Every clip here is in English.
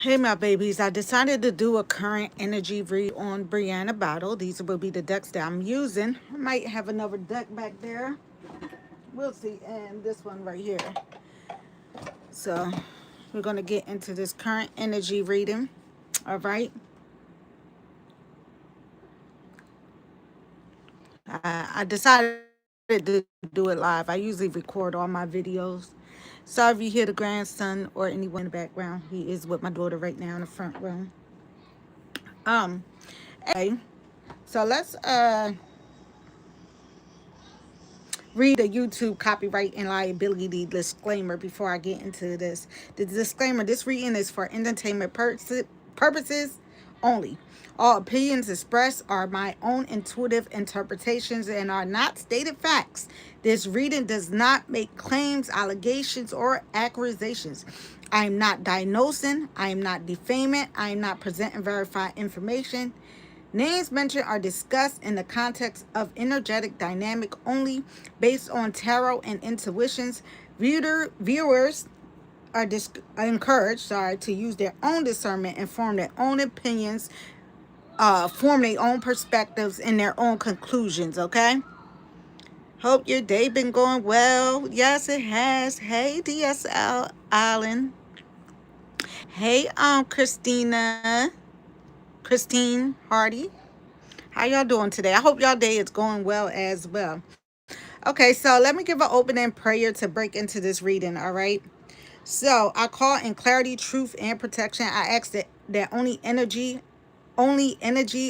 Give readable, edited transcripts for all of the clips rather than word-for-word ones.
Hey, my babies. I decided to do a current energy read on Brianna Battle. These will be the decks that I'm using. I might have another deck back there. We'll see. And this one right here. So we're going to get into this current energy reading. All right. I decided to do it live. I usually record all my videos. Sorry if you hear the grandson or anyone in the background. He is with my daughter right now in the front room. Um, okay. So let's read a YouTube copyright and liability disclaimer before I get into this. The disclaimer, this reading is for entertainment purposes only. All opinions expressed are my own intuitive interpretations and are not stated facts. This reading does not make claims, allegations, or accusations. I am not diagnosing, I am not defaming, I am not presenting verified information. Names mentioned are discussed in the context of energetic dynamic only based on tarot and intuitions. Viewers are encouraged, to use their own discernment and form their own opinions, form their own perspectives and their own conclusions, okay? Hope your day been going well. Yes, it has. Hey, DSL Island. Hey, Christine Hardy. How y'all doing today? I hope y'all day is going well as well. Okay, so let me give an opening prayer to break into this reading, all right? So I call in clarity, truth, and protection. I ask that only energy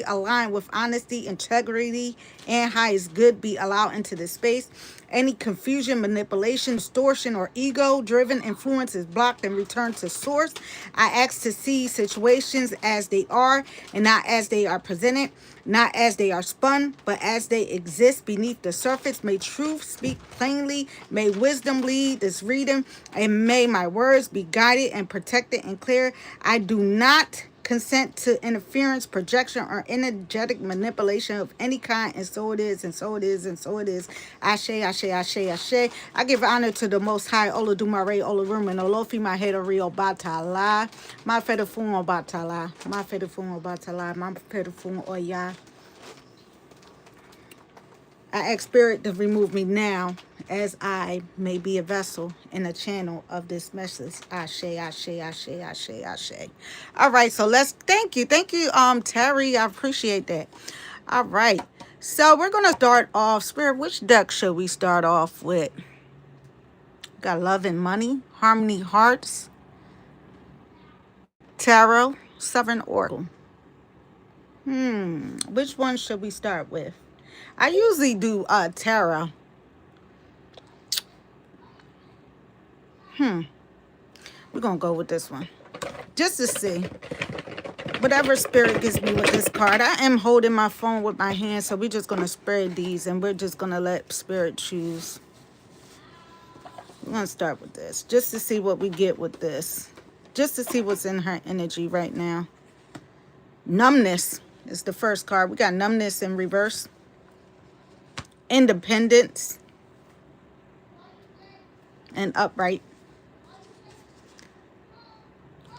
aligned with honesty, integrity, and highest good be allowed into this space. Any confusion, manipulation, distortion, or ego-driven influence is blocked and returned to source. I ask to see situations as they are and not as they are presented, not as they are spun, but as they exist beneath the surface. May truth speak plainly. May wisdom lead this reading, and may my words be guided and protected and clear. I do not consent to interference, projection, or energetic manipulation of any kind, and so it is, and so it is, and so it is. Ashe, ashe, ashe, ashe. I give honor to the Most High, Olodumare, Olorum, and Olofi, my head of Rio Batala, my fedafun Batala, my fedafun Batala, my fedafun Oya. I ask Spirit to remove me now, as I may be a vessel in a channel of this message. Ashe, ashe, ashe, ashe, ashe. All right, so thank you, Terry. I appreciate that. All right, so we're gonna start off. Spirit, which deck should we start off with? Got Love and Money, Harmony Hearts, Tarot, Southern Oracle. Which one should we start with? I usually do tarot. We're going to go with this one. Just to see. Whatever spirit gives me with this card. I am holding my phone with my hand, so we're just going to spread these, and we're just going to let spirit choose. We're going to start with this, just to see what we get with this. Just to see what's in her energy right now. Numbness is the first card. We got numbness in reverse. Independence. And upright.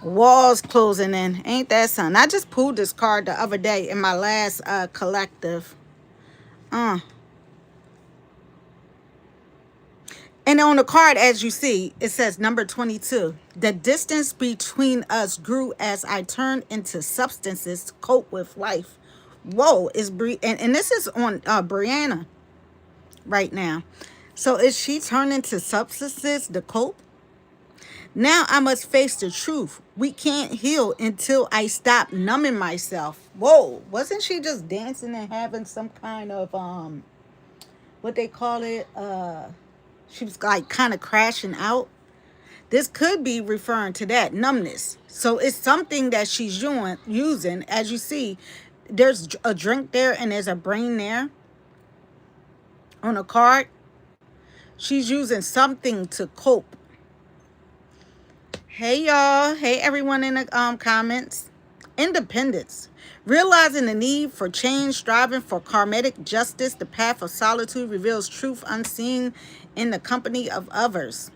Walls closing in. Ain't that something? I just pulled this card the other day in my last collective. And on the card, as you see, it says number 22. The distance between us grew as I turned into substances to cope with life. Whoa, and this is on Brianna right now. So is she turning to substances to cope? Now I must face the truth. We can't heal until I stop numbing myself. Whoa, wasn't she just dancing and having some kind of what they call it? She was like kind of crashing out. This could be referring to that numbness. So it's something that she's using. As you see, there's a drink there and there's a brain there on a card. She's using something to cope. Hey, y'all. Hey, everyone in the comments. Independence. Realizing the need for change, striving for karmic justice, the path of solitude reveals truth unseen in the company of others.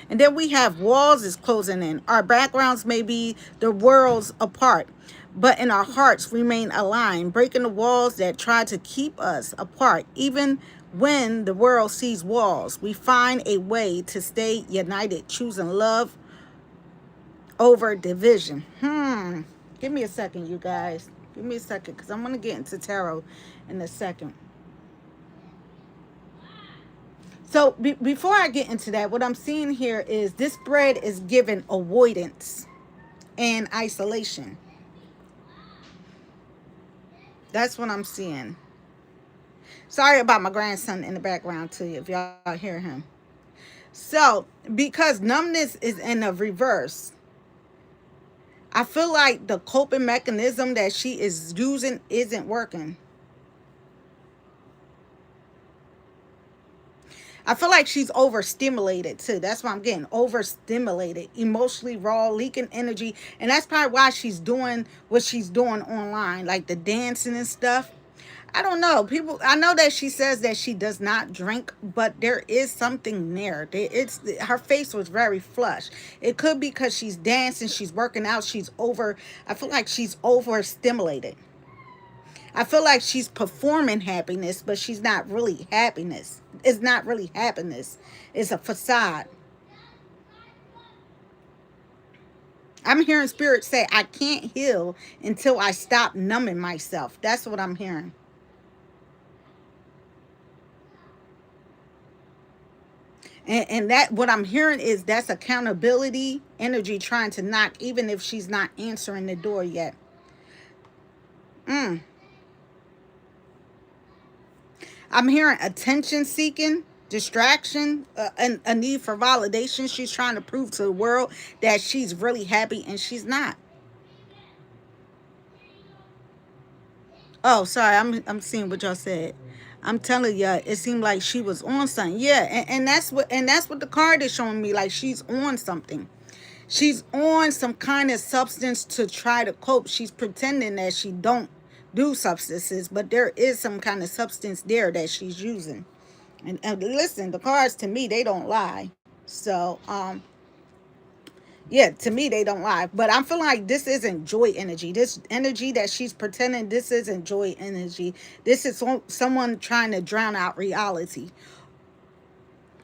And then we have walls is closing in. Our backgrounds may be the worlds apart, but in our hearts remain aligned, breaking the walls that try to keep us apart. Even when the world sees walls, we find a way to stay united, choosing love over division. Give me a second, you guys. Give me a second, because I'm going to get into tarot in a second. So before I get into that, what I'm seeing here is this spread is given avoidance and isolation. That's what I'm seeing. Sorry about my grandson in the background too, if y'all hear him. So because numbness is in the reverse, I feel like the coping mechanism that she is using isn't working. I feel like she's overstimulated too. That's why I'm getting overstimulated, emotionally raw, leaking energy. And that's probably why she's doing what she's doing online, like the dancing and stuff. I don't know. People, I know that she says that she does not drink, but there is something there. It's her face was very flush. It could be because she's dancing, she's working out, I feel like she's overstimulated. I feel like she's performing happiness, but she's not really happiness. It's not really happiness. It's a facade. I'm hearing spirit say, I can't heal until I stop numbing myself. That's what I'm hearing. And that what I'm hearing is that's accountability energy trying to knock, even if she's not answering the door yet. I'm hearing attention seeking, distraction, and a need for validation. She's trying to prove to the world that she's really happy, and she's not. Oh, sorry, I'm seeing what y'all said. I'm telling you, it seemed like she was on something. Yeah, and that's what the card is showing me. Like she's on something. She's on some kind of substance to try to cope. She's pretending that she don't do substances, but there is some kind of substance there that she's using. And listen, the cards to me, they don't lie. So, yeah, to me, they don't lie. But I'm feeling like this isn't joy energy. This energy that she's pretending, this isn't joy energy. This is someone trying to drown out reality.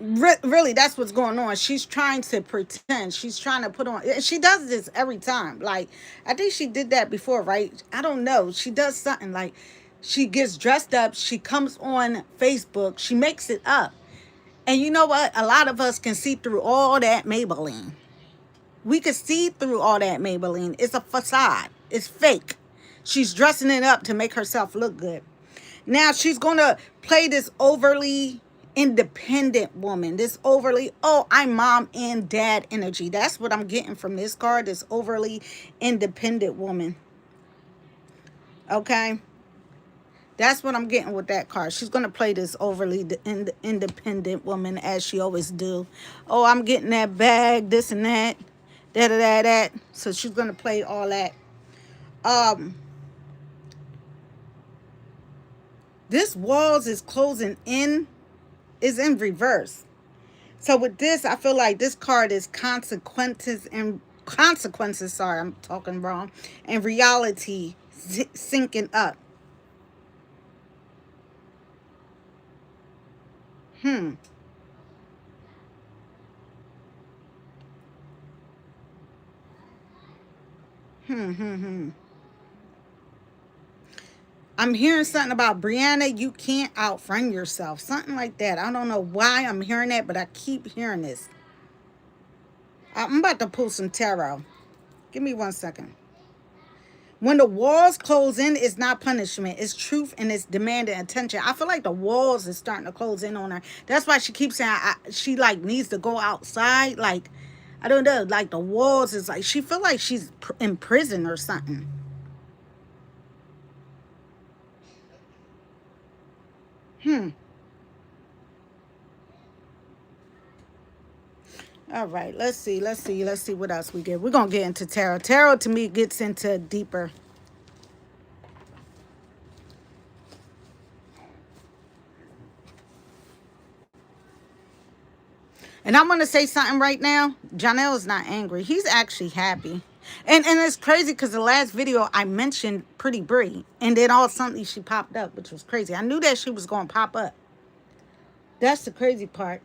Really, that's what's going on. She's trying to pretend. She's trying to put on. She does this every time. Like, I think she did that before, right? I don't know. She does something like she gets dressed up. She comes on Facebook. She makes it up. And you know what? A lot of us can see through all that Maybelline. We could see through all that Maybelline. It's a facade. It's fake. She's dressing it up to make herself look good. Now she's going to play this overly independent woman. This overly, oh, I'm mom and dad energy. That's what I'm getting from this card. This overly independent woman. Okay? That's what I'm getting with that card. She's going to play this overly independent woman as she always do. Oh, I'm getting that bag, this and that, that. So she's going to play all that. This walls is closing in, is in reverse. So with this, I feel like this card is consequences. Sorry, I'm talking wrong. And reality syncing up. Hmm. I'm hearing something about Brianna, you can't outfriend yourself. Something like that. I don't know why I'm hearing that, but I keep hearing this. I'm about to pull some tarot. Give me 1 second. When the walls close in, it's not punishment. It's truth and it's demanding attention. I feel like the walls is starting to close in on her. That's why she keeps saying she like needs to go outside. Like, I don't know. Like the walls is like, she feel like she's in prison or something. Hmm. All right, let's see what else we get. We're gonna get into tarot. Tarot to me gets into deeper. And I'm gonna say something right now. Janelle is not angry. He's actually happy. And it's crazy because the last video I mentioned Pretty Bree, and then all suddenly she popped up, which was crazy. I knew that she was gonna pop up. That's the crazy part.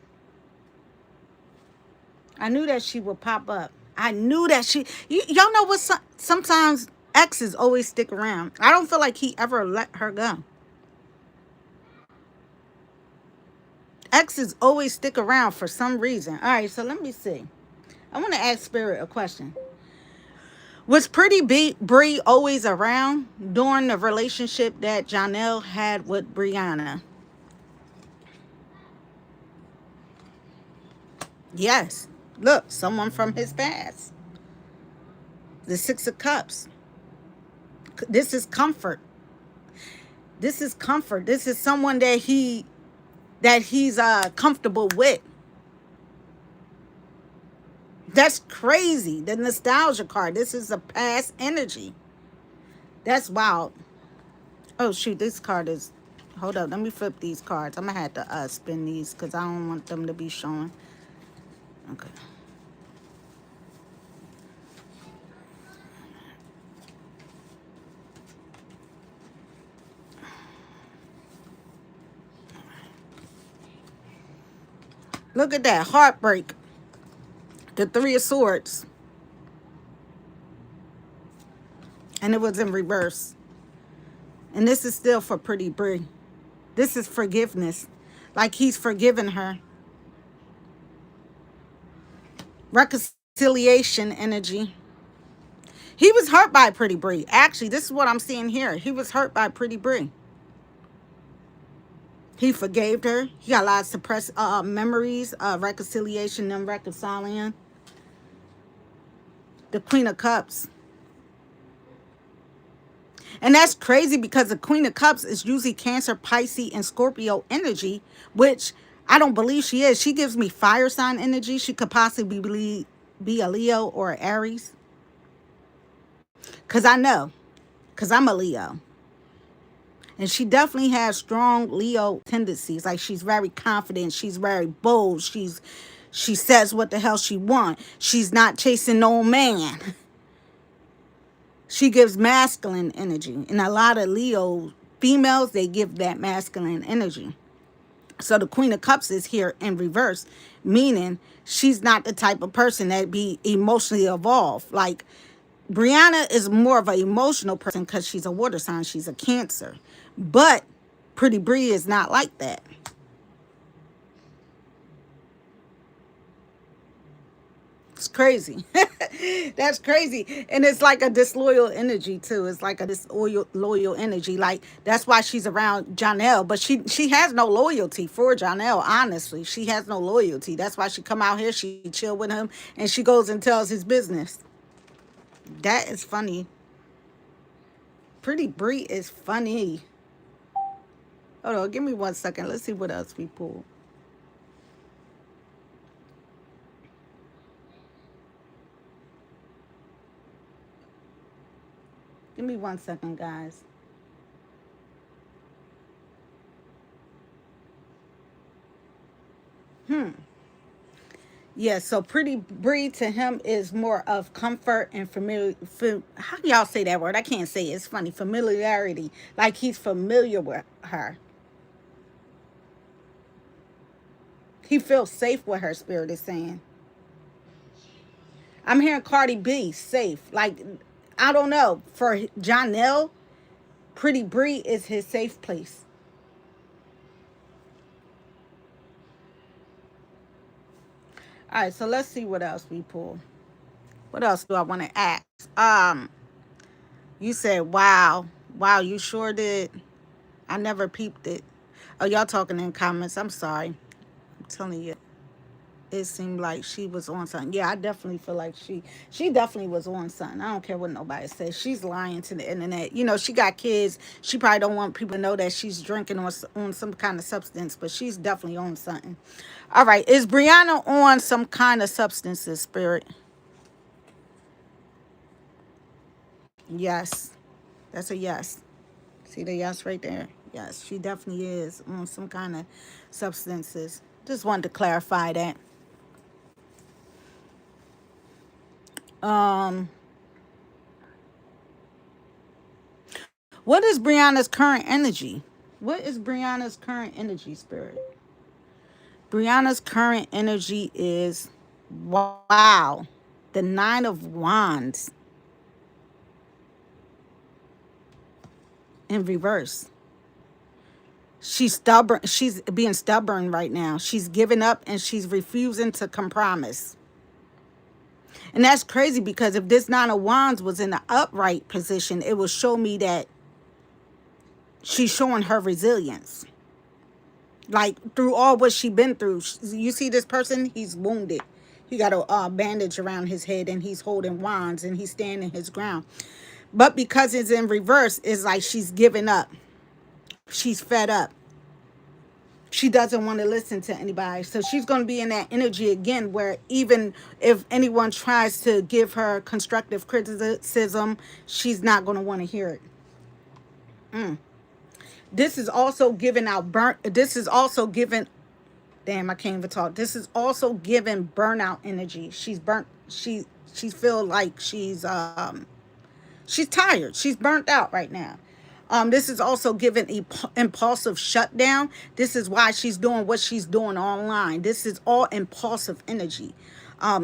I knew that she would pop up. I knew that y'all know what? Sometimes exes always stick around. I don't feel like he ever let her go. Exes always stick around for some reason. All right, so let me see. I want to ask Spirit a question. Was Pretty Bree always around during the relationship that Janelle had with Brianna? Yes. Look, someone from his past. The Six of Cups. This is comfort. This is comfort. This is someone that he's comfortable with. That's crazy. The nostalgia card. This is a past energy. That's wild. Oh shoot, this card is. Hold up, let me flip these cards. I'm gonna have to spin these because I don't want them to be showing. Okay. Look at that heartbreak. The Three of Swords, and it was in reverse. And this is still for Pretty Bree. This is forgiveness, like he's forgiven her. Reconciliation energy. He was hurt by Pretty Bree. Actually, this is what I'm seeing here. He was hurt by Pretty Bree. He forgave her. He got a lot of suppressed memories, reconciliation, and reconciling. The Queen of Cups. And that's crazy because the Queen of Cups is usually Cancer, Pisces, and Scorpio energy, which I don't believe she is. She gives me fire sign energy. She could possibly be a Leo or an Aries. Because I know. Because I'm a Leo. And she definitely has strong Leo tendencies. Like she's very confident. She's very bold. She says what the hell she wants. She's not chasing no man. She gives masculine energy. And a lot of Leo females, they give that masculine energy. So the Queen of Cups is here in reverse, meaning she's not the type of person that be emotionally evolved. Like Brianna is more of an emotional person because she's a water sign. She's a Cancer. But Pretty Bree is not like that. It's crazy. That's crazy. And it's like a disloyal energy too. It's like a disloyal energy. Like that's why she's around Janelle. But she has no loyalty for Janelle, honestly. She has no loyalty. That's why she come out here, she chill with him, and she goes and tells his business. That is funny. Pretty Bree is funny. Hold on, give me 1 second. Let's see what else we pull. Give me 1 second, guys. Yeah, so Pretty Bree to him is more of comfort and familiar. How do y'all say that word? I can't say it. It's funny. Familiarity. Like he's familiar with her. He feels safe with her, Spirit is saying. I'm hearing Cardi B, safe. Like, I don't know. For Janelle, Pretty Bree is his safe place. All right, so let's see what else we pull. What else do I want to ask? You said, wow. Wow, you sure did. I never peeped it. Oh, y'all talking in comments. I'm sorry. I'm telling you. It seemed like she was on something. Yeah, I definitely feel like she definitely was on something. I don't care what nobody says. She's lying to the internet. You know, she got kids. She probably don't want people to know that she's drinking on some kind of substance, but she's definitely on something. All right, is Brianna on some kind of substances, Spirit? Yes. That's a yes. See the yes right there? Yes, she definitely is on some kind of substances. Just wanted to clarify that. Um, what is Brianna's current energy? What is Brianna's current energy, spirit? Brianna's current energy is, wow, the Nine of Wands in reverse. She's stubborn. She's being stubborn right now. She's giving up and she's refusing to compromise. And that's crazy because if this Nine of Wands was in the upright position, it will show me that she's showing her resilience. Like through all what she been through. You see this person, he's wounded. He got a bandage around his head and he's holding wands and he's standing his ground. But because it's in reverse, it's like she's giving up. She's fed up. She doesn't want to listen to anybody. So she's going to be in that energy again where even if anyone tries to give her constructive criticism, she's not going to want to hear it. This is also giving out burnt. This is also giving, damn, I can't even talk. This is also giving burnout energy. She's burnt. She feel like she's tired. She's burnt out right now. This is also giving impulsive shutdown. This is why she's doing what she's doing online. This is all impulsive energy.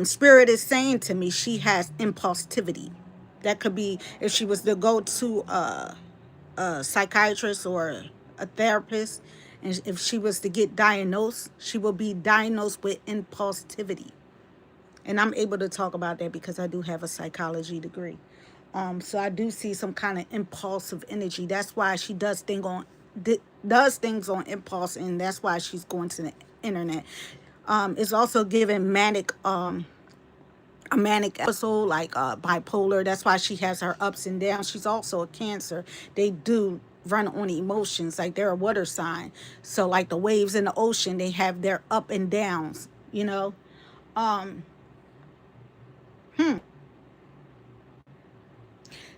Spirit is saying to me she has impulsivity. That could be if she was to go to a psychiatrist or a therapist, and if she was to get diagnosed, she will be diagnosed with impulsivity. And I'm able to talk about that because I do have a psychology degree. So I do see some kind of impulsive energy. That's why she does things on impulse, and that's why she's going to the internet. It's also giving a manic episode, like bipolar. That's why she has her ups and downs. She's also a Cancer. They do run on emotions, like they're a water sign. So like the waves in the ocean, they have their up and downs, you know. Um,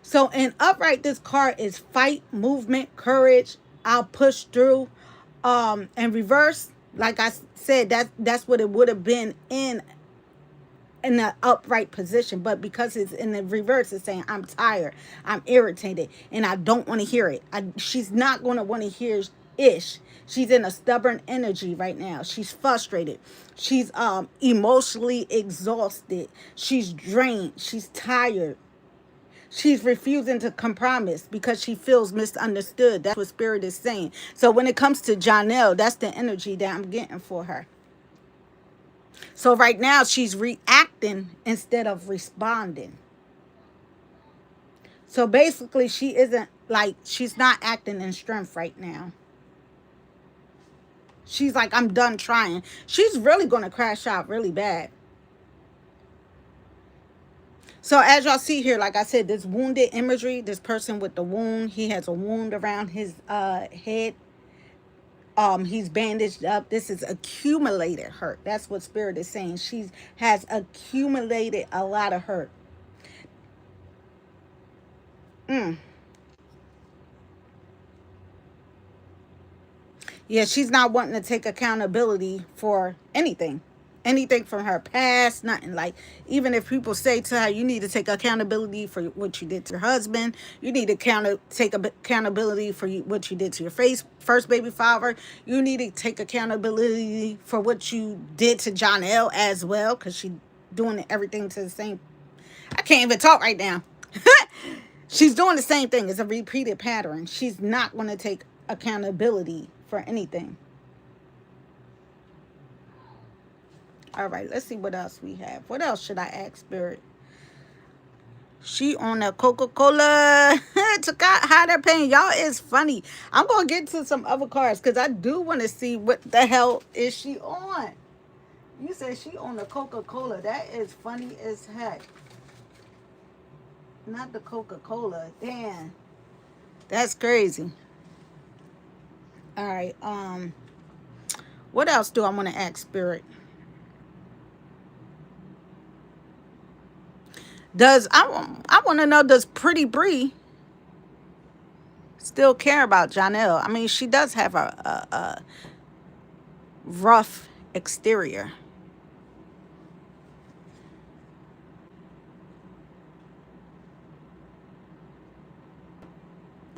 So in upright, this card is fight, movement, courage. I'll push through. And reverse, like I said, that's what it would have been in the upright position. But because it's in the reverse, it's saying I'm tired, I'm irritated, and I don't want to hear it. She's not going to want to hear ish. She's in a stubborn energy right now. She's frustrated. She's emotionally exhausted. She's drained. She's tired. She's refusing to compromise because she feels misunderstood. That's what Spirit is saying. So when it comes to Janelle, that's the energy that I'm getting for her. So right now she's reacting instead of responding. So basically she isn't like, she's not acting in strength right now. She's like, I'm done trying. She's really going to crash out really bad. So as y'all see here, like I said, this wounded imagery, this person with the wound, he has a wound around his head. He's bandaged up. This is accumulated hurt. That's what Spirit is saying. She has accumulated a lot of hurt. Mm. Yeah, she's not wanting to take accountability for anything. Anything from her past, nothing. Like, even if people say to her, you need to take accountability for what you did to your husband, you need to take accountability for what you did to your first baby father, you need to take accountability for what you did to John L. as well, because she doing everything to the same. I can't even talk right now. She's doing the same thing. It's a repeated pattern. She's not going to take accountability for anything. All right, let's see what else we have. What else should I ask Spirit? She on a Coca-Cola to hide her pain. Y'all is funny. I'm going to get to some other cards because I do want to see what the hell is she on. You said she on the Coca-Cola. That is funny as heck. Not the Coca-Cola. Damn. That's crazy. All right. What else do I want to ask Spirit? I want to know, does Pretty Bree still care about Janelle? I mean, she does have a rough exterior.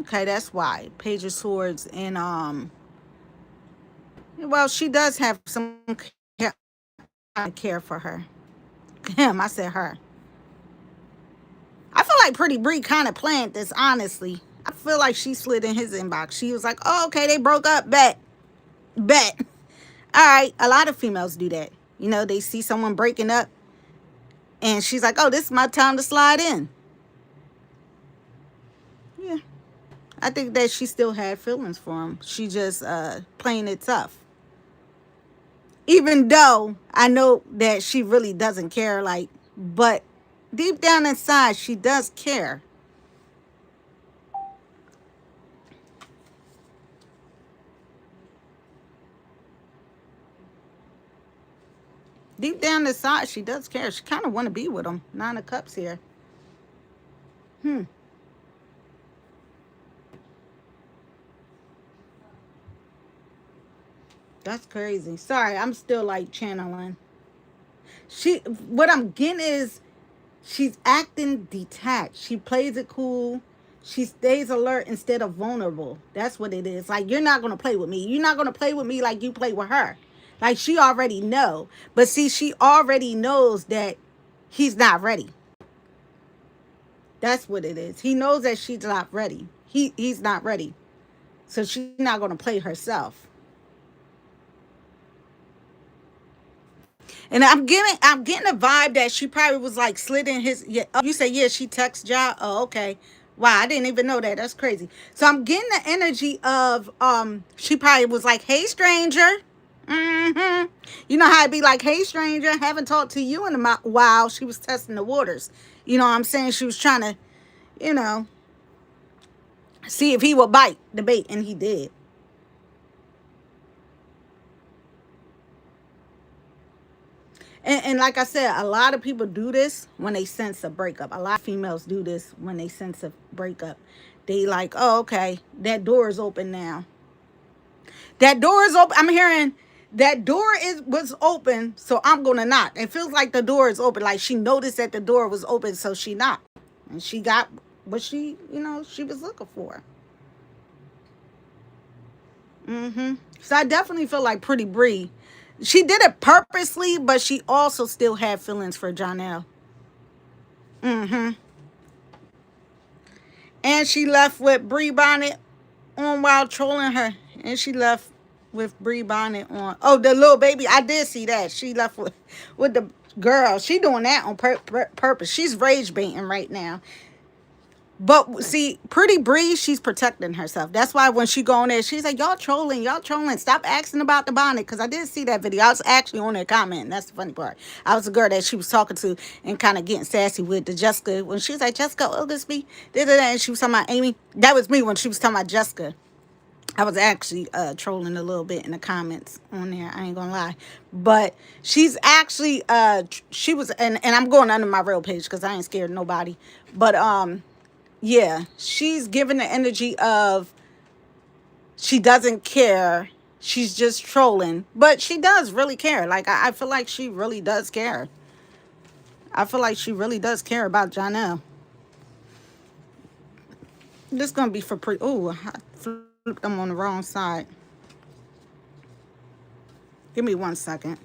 Okay, that's why. Page of Swords and well, she does have some care for her. Him, I said her. I feel like Pretty Bree kind of planned this, honestly. I feel like she slid in his inbox. She was like, oh, okay, they broke up. Bet. Bet. All right. A lot of females do that. You know, they see someone breaking up and she's like, oh, this is my time to slide in. Yeah. I think that she still had feelings for him. She just playing it tough. Even though I know that she really doesn't care, like, but deep down inside, she does care. Deep down inside, she does care. She kind of want to be with him. Nine of Cups here. Hmm. That's crazy. Sorry, I'm still like channeling. What I'm getting is she's acting detached. She plays it cool. She stays alert instead of vulnerable. That's what it is. Like, you're not going to play with me. You're not going to play with me like you play with her. Like, she already know. But see, she already knows that he's not ready. That's what it is. He knows that she's not ready. He's not ready. So she's not going to play herself. And I'm getting a vibe that she probably was like slid in his. Yeah, oh, you say yeah, she texts Ja. Oh, okay. Wow, I didn't even know that. That's crazy. So I'm getting the energy of she probably was like, hey stranger. Mm-hmm. You know how it'd be like, hey stranger, haven't talked to you in a while. She was testing the waters. You know what I'm saying? She was trying to, you know, see if he would bite the bait, and he did. And like I said, a lot of people do this when they sense a breakup. A lot of females do this when they sense a breakup. They like, oh, okay, that door is open now. That door is open. I'm hearing that door was open, so I'm gonna knock. It feels like the door is open. Like she noticed that the door was open, so she knocked, and she got what she was looking for. So I definitely feel like Pretty Bree. She did it purposely, but she also still had feelings for Jonelle. And she left with Bree Bonnet on while trolling her. And she left with Bree Bonnet on. Oh, the little baby. I did see that. She left with the girl. She doing that on purpose. She's rage baiting right now. But see, Pretty Bree, she's protecting herself. That's why when she go on there, she's like, y'all trolling, y'all trolling. Stop asking about the bonnet. Because I did see that video. I was actually on there commenting. That's the funny part. I was a girl that she was talking to and kind of getting sassy with the Jessica. When she was like, Jessica Oglesby, and she was talking about Amy. That was me when she was talking about Jessica. I was actually trolling a little bit in the comments on there. I ain't gonna lie, but she's actually she was, and I'm going under my real page because I ain't scared of nobody. But yeah, she's giving the energy of she doesn't care. She's just trolling, but she does really care. Like I feel like she really does care. I feel like she really does care about Jonelle. This is gonna be for pretty. Oh, I flipped them on the wrong side. Give me 1 second.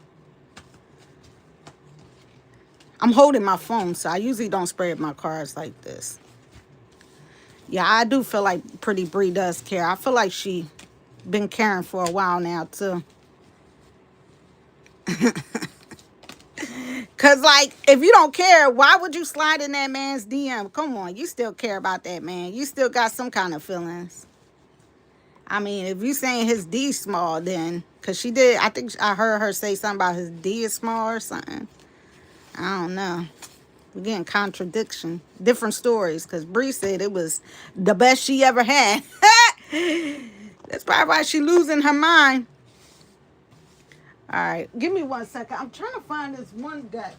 I'm holding my phone, so I usually don't spread my cards like this. Yeah, I do feel like Pretty Bree does care. I feel like she been caring for a while now too. Cause like if you don't care, why would you slide in that man's DM? Come on, you still care about that man. You still got some kind of feelings. I mean, if you saying his D small, then cause she did. I think I heard her say something about his D is small or something. I don't know. We're getting contradiction, different stories. Cause Bree said it was the best she ever had. That's probably why she losing her mind. All right, give me 1 second. I'm trying to find this one deck.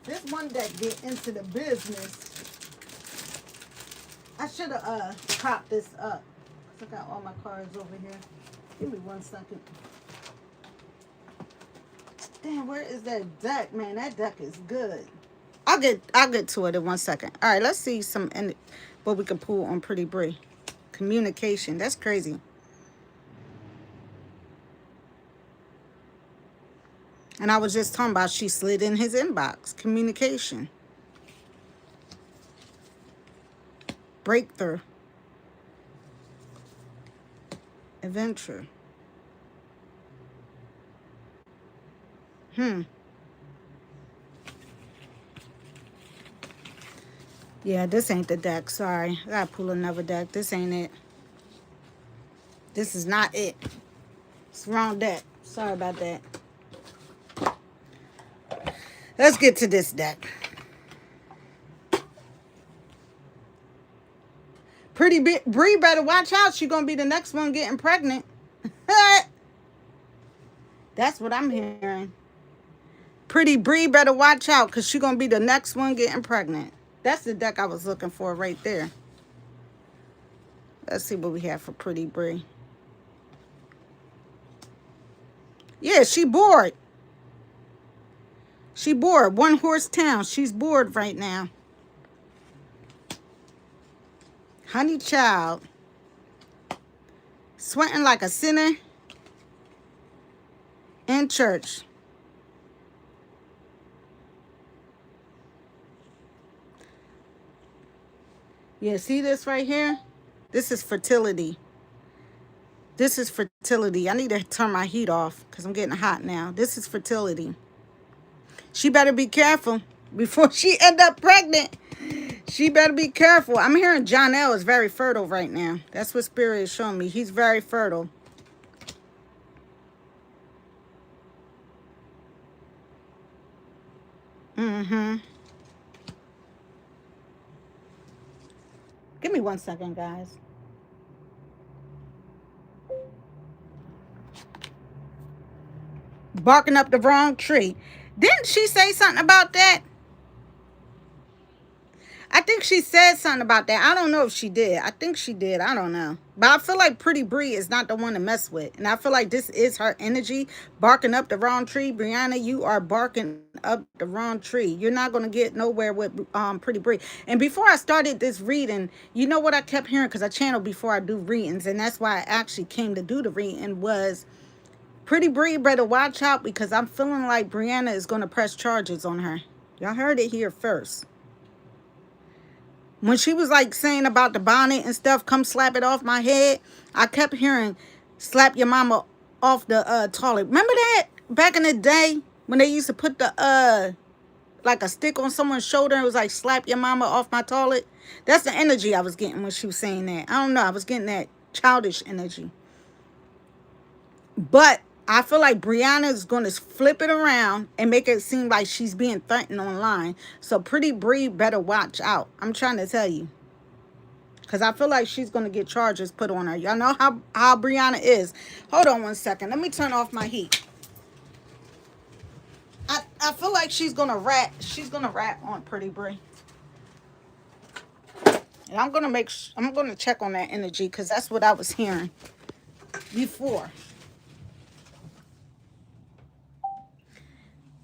This one deck get into the business. I should have propped this up. I got all my cards over here. Give me 1 second. Damn, where is that deck, man? That deck is good. I'll get to it in 1 second. All right, let's see what we can pull on Pretty Bree. Communication. That's crazy. And I was just talking about she slid in his inbox. Communication. Breakthrough. Adventure. Hmm. Yeah, this ain't the deck. Sorry. I gotta pull another deck. This ain't it. This is not it. It's the wrong deck. Sorry about that. Let's get to this deck. Pretty Bree better watch out. She gonna be the next one getting pregnant. That's what I'm hearing. Pretty Bree better watch out because she gonna be the next one getting pregnant. That's the deck I was looking for right there. Let's see what we have for Pretty Bree. Yeah, she bored. She bored. One horse town. She's bored right now. Honey child. Sweating like a sinner in church. Yeah, see this right here? This is fertility. This is fertility. I need to turn my heat off because I'm getting hot now. This is fertility. She better be careful before she end up pregnant. She better be careful. I'm hearing John L is very fertile right now. That's what Spirit is showing me. He's very fertile. Mm-hmm. Give me 1 second, guys. Barking up the wrong tree. Didn't she say something about that? I think she said something about that. I don't know if she did. I think she did. I don't know. But I feel like Pretty Bree is not the one to mess with. And I feel like this is her energy. Barking up the wrong tree. Brianna, you are barking up the wrong tree. You're not going to get nowhere with Pretty Bree. And before I started this reading, you know what I kept hearing? Because I channel before I do readings. And that's why I actually came to do the reading was Pretty Bree better watch out because I'm feeling like Brianna is going to press charges on her. Y'all heard it here first. When she was like saying about the bonnet and stuff, come slap it off my head, I kept hearing slap your mama off the toilet. Remember that back in the day when they used to put the like a stick on someone's shoulder and it was like slap your mama off my toilet? That's the energy I was getting when she was saying that. I don't know. I was getting that childish energy. But I feel like Brianna is going to flip it around and make it seem like she's being threatened online. So Pretty Bree better watch out. I'm trying to tell you. Because I feel like she's going to get charges put on her. Y'all know how Brianna is. Hold on 1 second. Let me turn off my heat. I feel like she's going to rat. She's going to rat on Pretty Bree. And I'm going to check on that energy because that's what I was hearing before.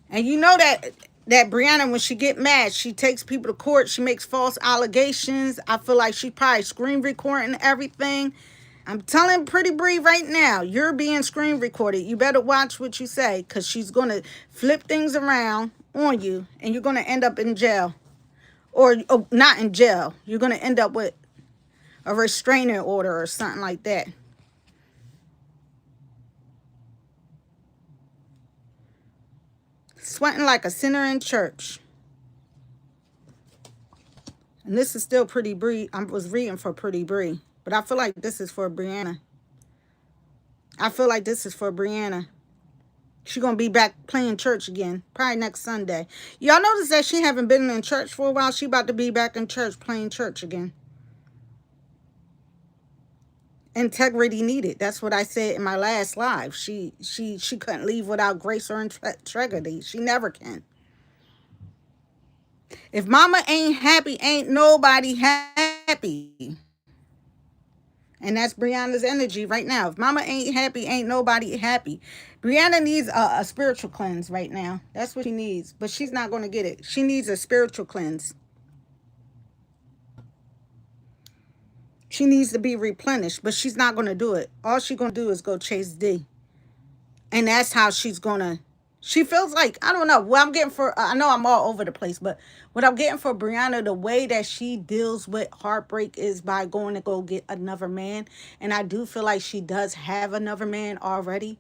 And you know that Brianna, when she get mad, she takes people to court. She makes false allegations. I feel like she probably screen recording everything. I'm telling Pretty Bree right now, you're being screen recorded. You better watch what you say because she's going to flip things around on you and you're going to end up in jail. Or not in jail. You're going to end up with a restraining order or something like that. Sweating like a sinner in church. And this is still Pretty Bree. I was reading for Pretty Bree. But I feel like this is for Brianna. I feel like this is for Brianna. She's going to be back playing church again. Probably next Sunday. Y'all notice that she haven't been in church for a while. She about to be back in church playing church again. Integrity needed. That's what I said in my last live. She couldn't leave without grace or integrity. She never can. If mama ain't happy, ain't nobody happy. And that's Brianna's energy right now. If mama ain't happy, ain't nobody happy. Brianna needs a spiritual cleanse right now. That's what she needs. But she's not going to get it. She needs a spiritual cleanse. She needs to be replenished, but she's not going to do it. All she's going to do is go chase D. And that's how she's going to, she feels like, I don't know, what I'm getting for, I know I'm all over the place, but what I'm getting for Brianna, the way that she deals with heartbreak is by going to go get another man. And I do feel like she does have another man already.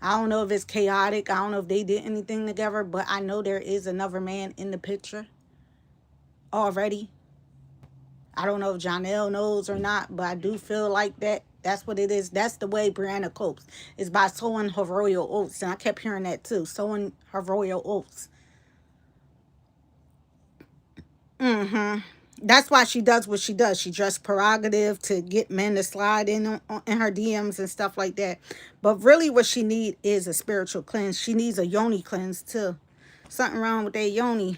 I don't know if it's chaotic. I don't know if they did anything together, but I know there is another man in the picture already. I don't know if Janelle knows or not, but I do feel like that's what it is. That's the way Brianna copes, is by sowing her royal oats. And I kept hearing that too, sowing her royal oats. That's why she does what she does. She dressed prerogative to get men to slide in her DMs and stuff like that. But really what she need is a spiritual cleanse. She needs a yoni cleanse too. Something wrong with that yoni.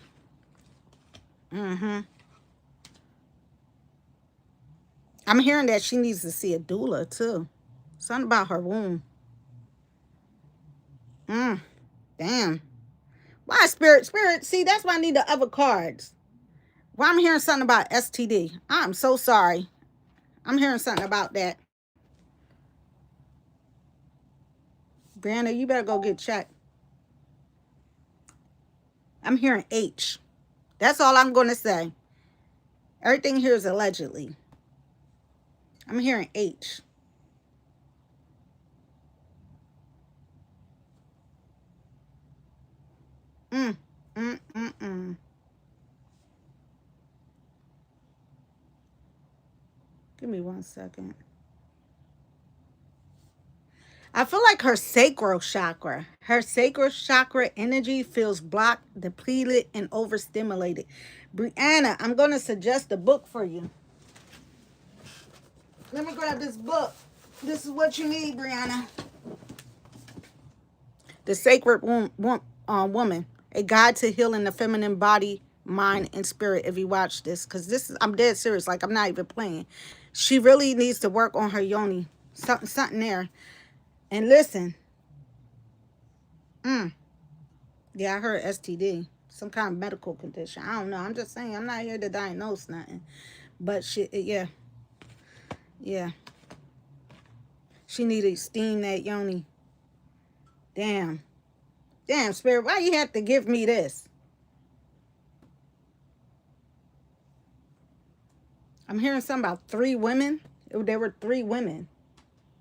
I'm hearing that she needs to see a doula too. Something about her womb. Damn. Why spirit? Spirit, see, that's why I need the other cards. Why I'm hearing something about STD. I'm so sorry. I'm hearing something about that. Brana, you better go get checked. I'm hearing H. That's all I'm going to say. Everything here is allegedly. I'm hearing H. Mm, mm, mm, mm. Give me 1 second. I feel like her sacral chakra energy feels blocked, depleted, and overstimulated. Brianna, I'm going to suggest a book for you. Let me grab this book. This is what you need, Brianna. The Sacred Woman, a guide to healing the feminine body, mind, and spirit. If you watch this, because this is, I'm dead serious. Like, I'm not even playing. She really needs to work on her yoni. Something there. And listen. Yeah, I heard STD. Some kind of medical condition. I don't know. I'm just saying. I'm not here to diagnose nothing. But yeah. Yeah. She need to steam that yoni. Damn. Damn, Spirit. Why you have to give me this? I'm hearing something about 3 women. There were 3 women.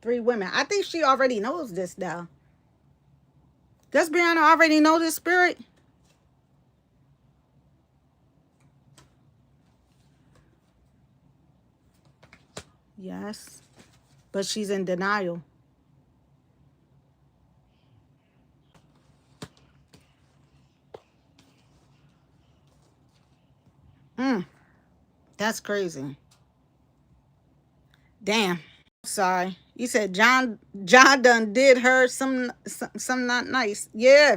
3 women. I think she already knows this, though. Does Brianna already know this, Spirit? Yes. But she's in denial. That's crazy. Damn. Sorry. You said John done did her some not nice. Yeah.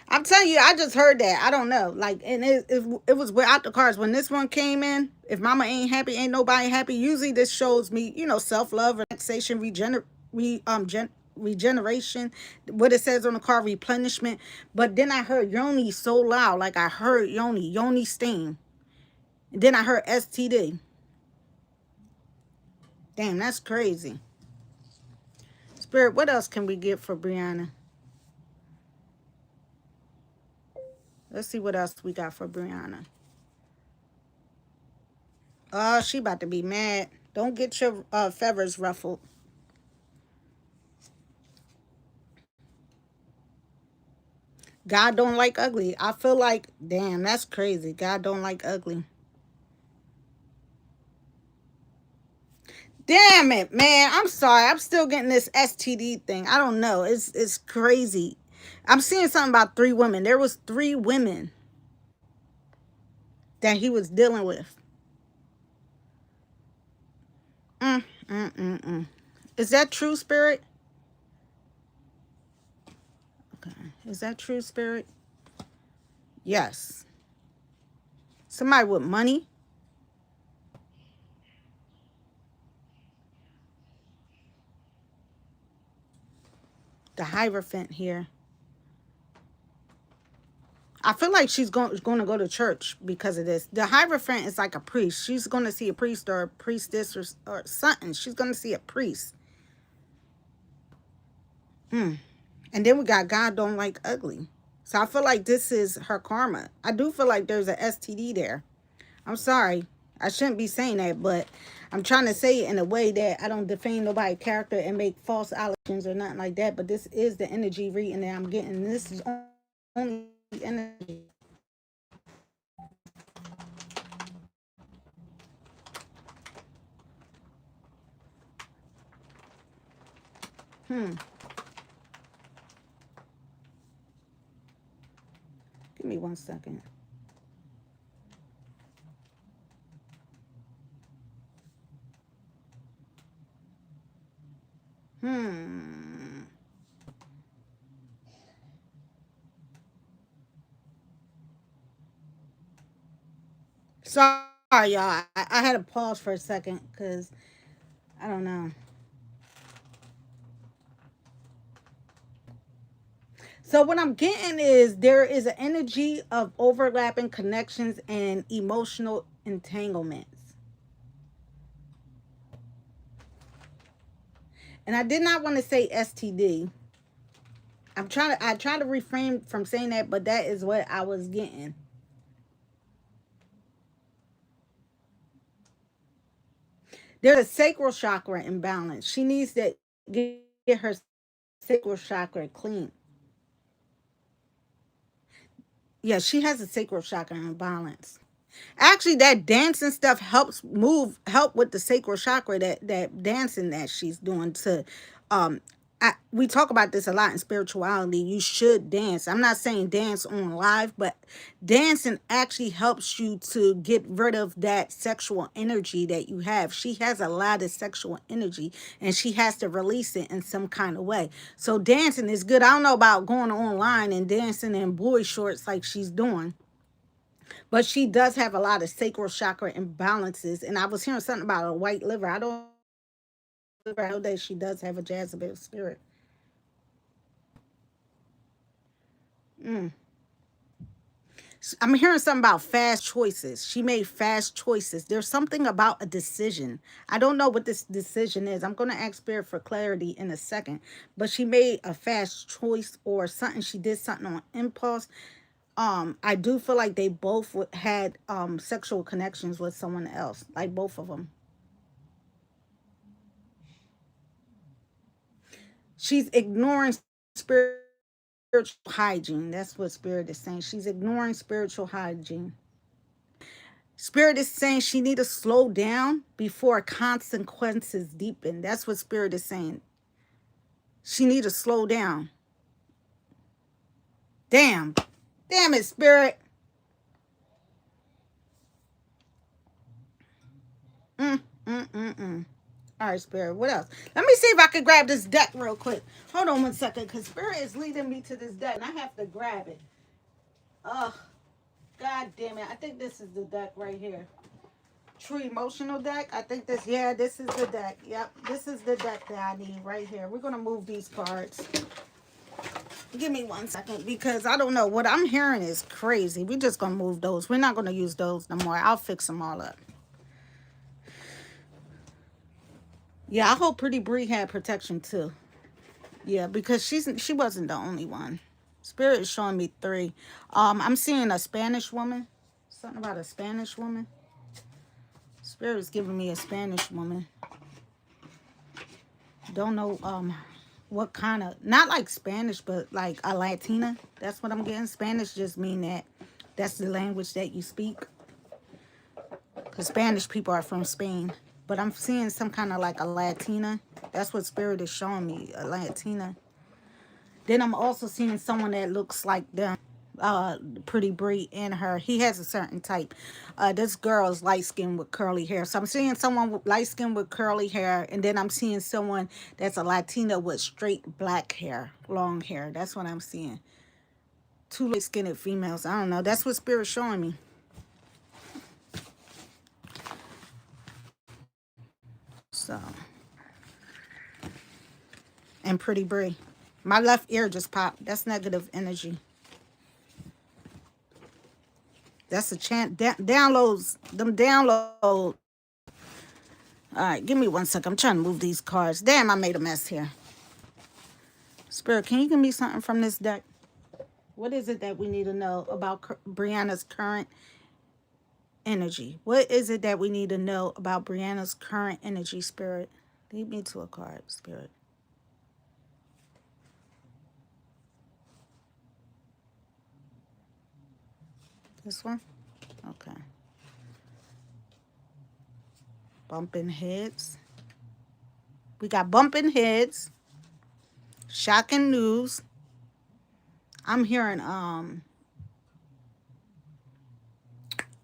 I'm telling you, I just heard that. I don't know. Like, and it was without the cards. When this one came in, if mama ain't happy, ain't nobody happy. Usually this shows me, self-love, relaxation, regeneration. What it says on the card, replenishment. But then I heard Yoni so loud. Like I heard Yoni stain. And then I heard STD. Damn, that's crazy. Spirit, what else can we get for Brianna? Let's see what else we got for Brianna. Oh, she about to be mad. Don't get your feathers ruffled. God don't like ugly. I feel like, damn, that's crazy. God don't like ugly. Damn it, man. I'm sorry. I'm still getting this STD thing. I don't know. It's crazy. I'm seeing something about 3 women. There was 3 women that he was dealing with. Mm, mm, mm, mm. Is that true, Spirit? Okay. Is that true, Spirit? Yes. Somebody with money. The Hierophant here. I feel like she's going to go to church because of this. The Hierophant is like a priest. She's going to see a priest or a priestess or something. She's going to see a priest. Hmm. And then we got God don't like ugly. So I feel like this is her karma. I do feel like there's a STD there. I'm sorry. I shouldn't be saying that, but I'm trying to say it in a way that I don't defame nobody's character and make false allegations or nothing like that. But this is the energy reading that I'm getting. This is only energy. Hmm. Give me 1 second. Hmm. Sorry, y'all. I had to pause for a second because I don't know. So what I'm getting is there is an energy of overlapping connections and emotional entanglements. And I did not want to say STD. I try to refrain from saying that, but that is what I was getting. There's a sacral chakra imbalance. She needs to get her sacral chakra clean. Yeah, she has a sacral chakra imbalance. Actually, that dancing stuff help with the sacral chakra. That dancing that she's doing to, um, we talk about this a lot in spirituality. You should dance. I'm not saying dance on live, but dancing actually helps you to get rid of that sexual energy that you have. She has a lot of sexual energy, and she has to release it in some kind of way. So dancing is good. I don't know about going online and dancing in boy shorts like she's doing, but she does have a lot of sacral chakra imbalances. And I was hearing something about a white liver. I know that she does have a Jezebel spirit. Mm. I'm hearing something about fast choices. She made fast choices. There's something about a decision. I don't know what this decision is. I'm going to ask Spirit for clarity in a second. But she made a fast choice or something. She did something on impulse. I do feel like they both had sexual connections with someone else, like both of them. She's ignoring spiritual hygiene. That's what Spirit is saying. She's ignoring spiritual hygiene. Spirit is saying she need to slow down before consequences deepen. That's what Spirit is saying. She need to slow down. Damn. Damn it, Spirit. Mm, mm, mm, mm. All right, Spirit. What else? Let me see if I can grab this deck real quick. Hold on 1 second, because Spirit is leading me to this deck, and I have to grab it. Ugh. God damn it. I think this is the deck right here. True emotional deck. I think this, yeah, this is the deck. Yep, this is the deck that I need right here. We're going to move these cards. Give me 1 second because I don't know. What I'm hearing is crazy. We're just going to move those. We're not going to use those no more. I'll fix them all up. Yeah, I hope Pretty Bree had protection too. Yeah, because she wasn't the only one. Spirit is showing me three. I'm seeing a Spanish woman. Something about a Spanish woman. Spirit is giving me a Spanish woman. Don't know what kind of, not like Spanish, but like a Latina. That's what I'm getting. Spanish just mean that that's the language that you speak. Because Spanish people are from Spain. But I'm seeing some kind of like a Latina. That's what Spirit is showing me, a Latina. Then I'm also seeing someone that looks like them. Pretty Brie and her. He has a certain type. This girl is light skinned with curly hair. So I'm seeing someone with light skin with curly hair, and then I'm seeing someone that's a Latina with straight black hair, long hair. That's what I'm seeing. Two light skinned females. I don't know. That's what Spirit's showing me. So, and Pretty Brie. My left ear just popped. That's negative energy. That's a chance. Downloads. Them downloads. All right, give me 1 second. I'm trying to move these cards. Damn, I made a mess here. Spirit, can you give me something from this deck? What is it that we need to know about Brianna's current energy? What is it that we need to know about Brianna's current energy, Spirit? Lead me to a card, Spirit. This one? Okay. Bumping heads. We got bumping heads. Shocking news. I'm hearing,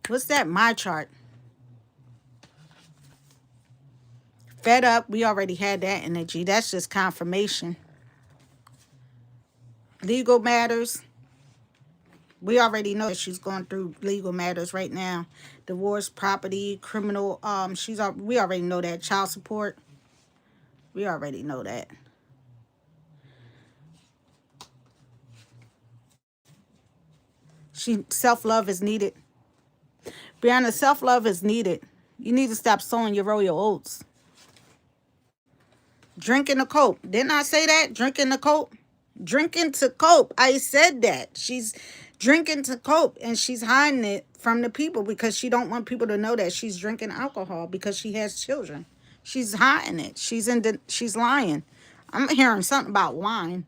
what's that? My chart. Fed up. We already had that energy. That's just confirmation. Legal matters. We already know that she's going through legal matters right now. Divorce, property, criminal. We already know that. Child support. We already know that. Self-love is needed. Brianna, self-love is needed. You need to stop sowing your royal oats. Drinking to cope. Didn't I say that? Drinking to cope. Drinking to cope. I said that. She's drinking to cope, and she's hiding it from the people because she don't want people to know that she's drinking alcohol because she has children. She's hiding it. She's lying. I'm hearing something about wine.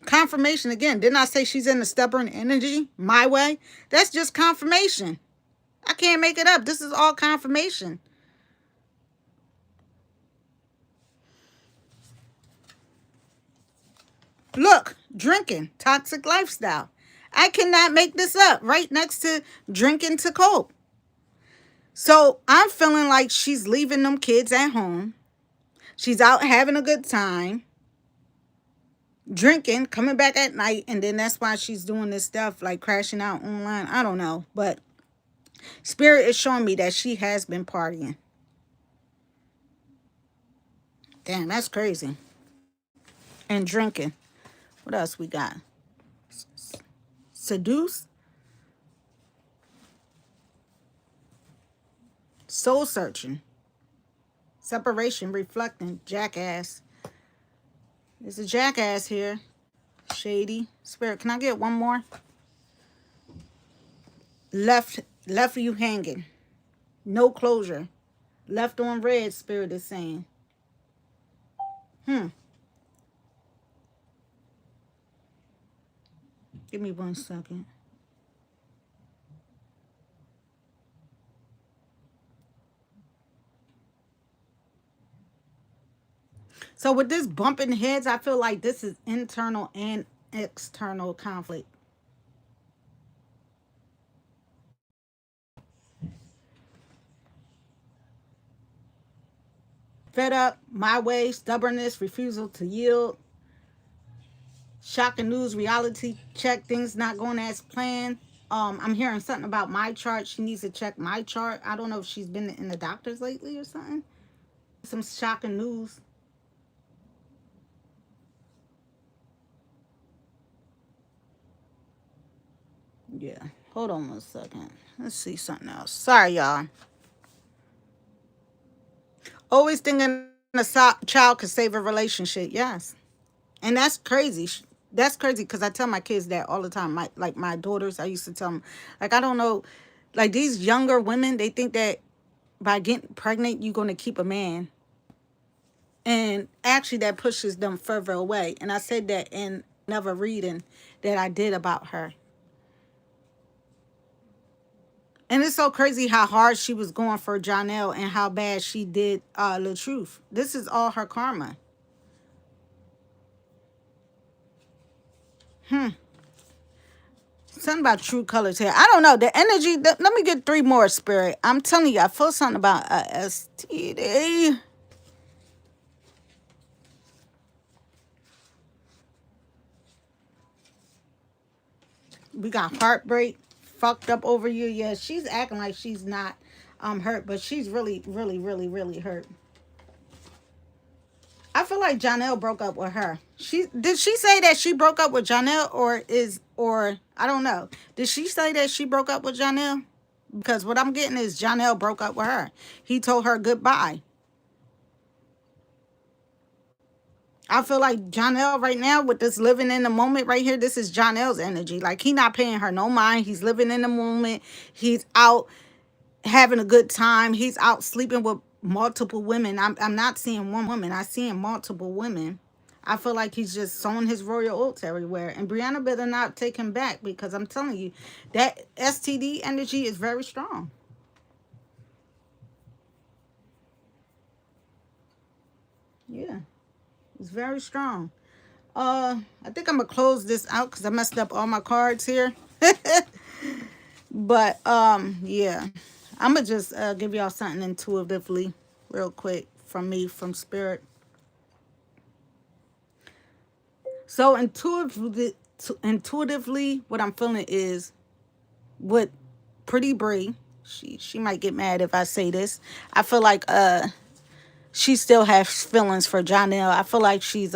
Confirmation again. Didn't I say she's in the stubborn energy? My way. That's just confirmation. I can't make it up. This is all confirmation. Look, drinking, toxic lifestyle. I cannot make this up. Right next to drinking to cope. So I'm feeling like she's leaving them kids at home. She's out having a good time. Drinking, coming back at night. And then that's why she's doing this stuff like crashing out online. I don't know. But Spirit is showing me that she has been partying. Damn, that's crazy. And drinking. What else we got? Seduce. Soul searching. Separation, reflecting. Jackass. There's a jackass here. Shady. Spirit, can I get one more? Left you hanging. No closure. Left on red, Spirit is saying. Give me 1 second. So with this bumping heads, I feel like this is internal and external conflict. Fed up, my way, stubbornness, refusal to yield. Shocking news, reality check, things not going as planned. I'm hearing something about my chart. She needs to check my chart. I don't know if she's been in the doctors lately or something. Some shocking news. Yeah. Hold on 1 second. Let's see something else. Sorry, y'all. Always thinking a child could save a relationship. Yes. And that's crazy. That's crazy because I tell my kids that all the time. My daughters, I used to tell them, like, I don't know, like these younger women, they think that by getting pregnant, you're going to keep a man. And actually that pushes them further away. And I said that in another reading that I did about her. And it's so crazy how hard she was going for Janelle and how bad she did the truth. This is all her karma. Something about true colors here. I don't know. The energy. Let me get 3 more, Spirit. I'm telling you, I feel something about STD. We got heartbreak. Fucked up over you. Yeah, she's acting like she's not hurt, but she's really, really, really, really hurt. I feel feel like Janelle broke up with her. She say that she broke up with Janelle, or I don't know. Did she say that she broke up with Janelle? Because what I'm getting is Janelle broke up with her. He told her goodbye. I feel like Janelle right now with this living in the moment right here, this is Janelle's energy. Like he not paying her no mind. He's living in the moment. He's out having a good time. He's out sleeping with multiple women. I'm not seeing one woman. I seeing multiple women. I feel like he's just sowing his royal oats everywhere. And Brianna better not take him back because I'm telling you, that STD energy is very strong. Yeah, it's very strong. I think I'm gonna close this out because I messed up all my cards here. But yeah, I'm gonna just give y'all something intuitively, real quick, from me, from spirit. So intuitively, what I'm feeling is with Pretty Bree. She might get mad if I say this. I feel like she still has feelings for Janelle. I feel like she's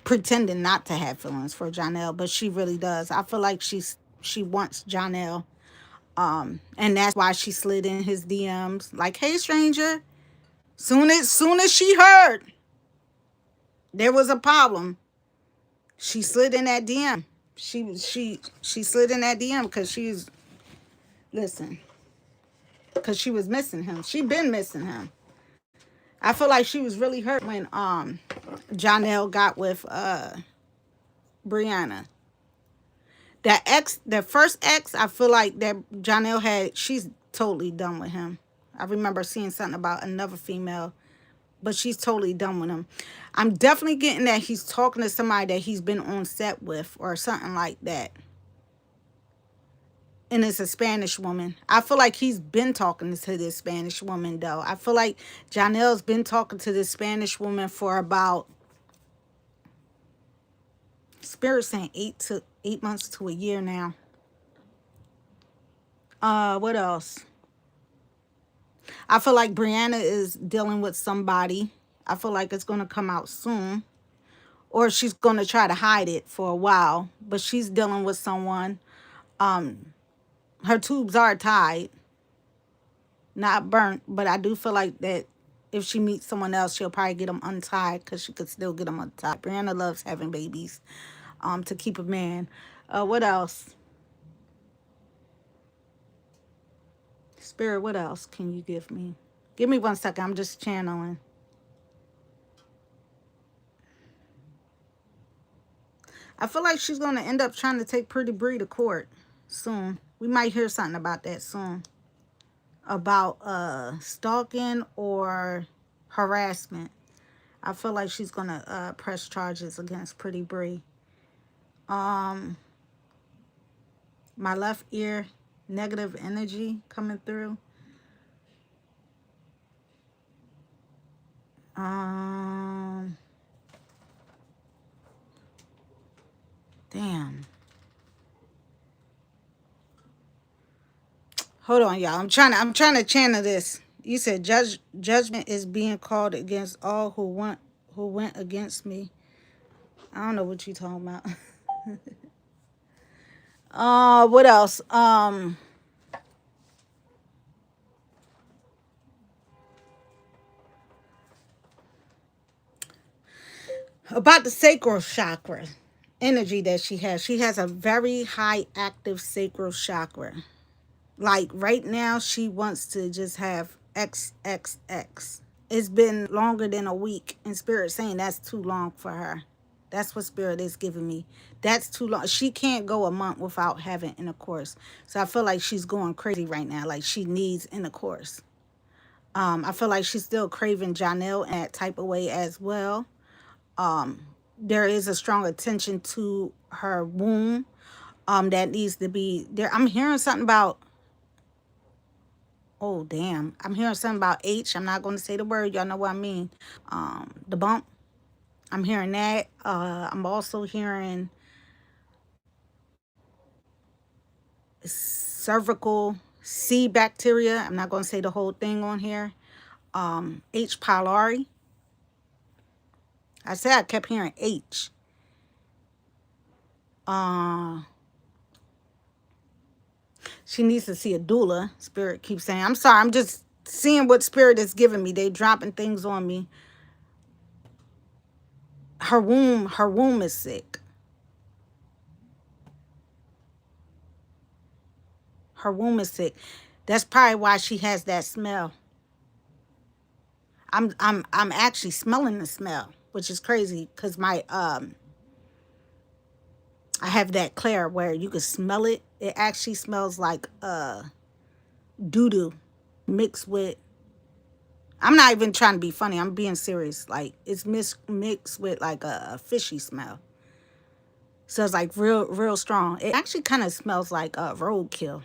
pretending not to have feelings for Janelle, but she really does. I feel like she wants Janelle. And that's why she slid in his DMs like, "Hey stranger." Soon as she heard there was a problem, she slid in that DM. She slid in that DM because she's listen, because she was missing him. She been missing him. I feel like she was really hurt when Janelle got with Brianna. The first ex, I feel like that Janelle had, she's totally done with him. I remember seeing something about another female, but she's totally done with him. I'm definitely getting that he's talking to somebody that he's been on set with or something like that. And it's a Spanish woman. I feel like he's been talking to this Spanish woman, though. I feel like Janelle's been talking to this Spanish woman for about, Spirit saying 8 months to a year now. What else? I feel like Brianna is dealing with somebody. I feel like it's gonna come out soon. Or she's gonna try to hide it for a while. But she's dealing with someone. Her tubes are tied, not burnt, but I do feel like that if she meets someone else, she'll probably get them untied because she could still get them untied. Brianna loves having babies to keep a man. What else? Spirit, what else can you give me? Give me 1 second. I'm just channeling. I feel like she's going to end up trying to take Pretty Bree to court soon. We might hear something about that soon. About stalking or harassment. I feel like she's going to press charges against Pretty Bree. My left ear, negative energy coming through. Damn. Hold on, y'all. I'm trying to channel this. You said judgment is being called against all who went against me. I don't know what you talking about. What else? About the sacral chakra energy that she has. She has a very high active sacral chakra. Like right now, she wants to just have XXX. It's been longer than a week, and Spirit saying that's too long for her. That's what Spirit is giving me. That's too long. She can't go a month without having intercourse. So I feel like she's going crazy right now. Like she needs intercourse. I feel like she's still craving Janelle in that type of way as well. There is a strong attention to her womb that needs to be there. I'm hearing something about, oh damn, I'm hearing something about H. I'm not going to say the word, y'all know what I mean. The bump, I'm hearing that. I'm also hearing cervical C bacteria. I'm not going to say the whole thing on here. H pylori. I said I kept hearing H. Uh, she needs to see a doula. Spirit keeps saying. I'm sorry. I'm just seeing what Spirit is giving me. They dropping things on me. Her womb is sick. Her womb is sick. That's probably why she has that smell. I'm actually smelling the smell, which is crazy because my I have that Claire where you can smell it. It actually smells like doo doo mixed with. I'm not even trying to be funny. I'm being serious. Like it's mixed with like a fishy smell. So it's like real strong. It actually kind of smells like roadkill.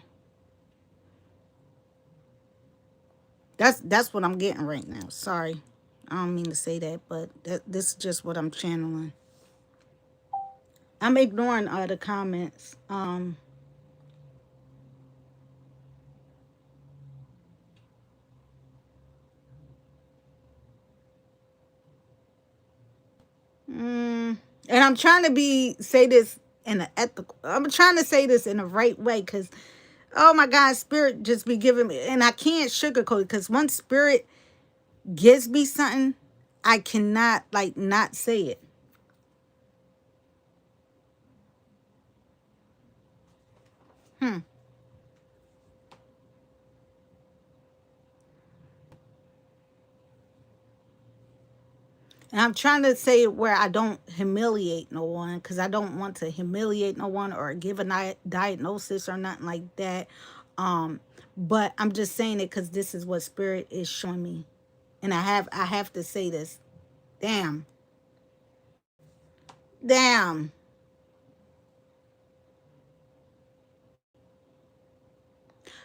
That's what I'm getting right now. Sorry, I don't mean to say that, but this is just what I'm channeling. I'm ignoring the comments. And I'm trying to say this in an ethical. I'm trying to say this in the right way because, oh my God, Spirit just be giving me, and I can't sugarcoat it because once Spirit gives me something, I cannot like not say it. Hmm. And I'm trying to say it where I don't humiliate no one because I don't want to humiliate no one or give a diagnosis or nothing like that. Um, but I'm just saying it because this is what Spirit is showing me, and I have to say this. Damn, damn.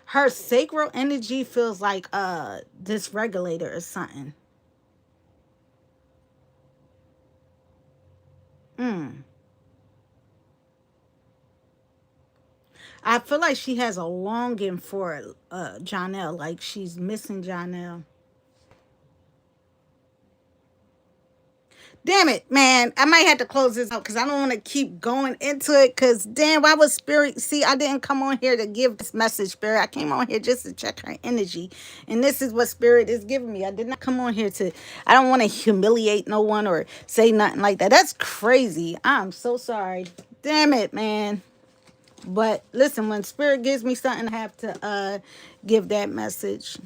Her sacral energy feels like dysregulated or something. Mm. I feel like she has a longing for Jonelle, like she's missing Jonelle. Damn it, man. I might have to close this out because I don't want to keep going into it. Because, damn, why was Spirit? See, I didn't come on here to give this message, Spirit. I came on here just to check her energy. And this is what Spirit is giving me. I did not come on here to, I don't want to humiliate no one or say nothing like that. That's crazy. I'm so sorry. Damn it, man. But listen, when Spirit gives me something, I have to give that message.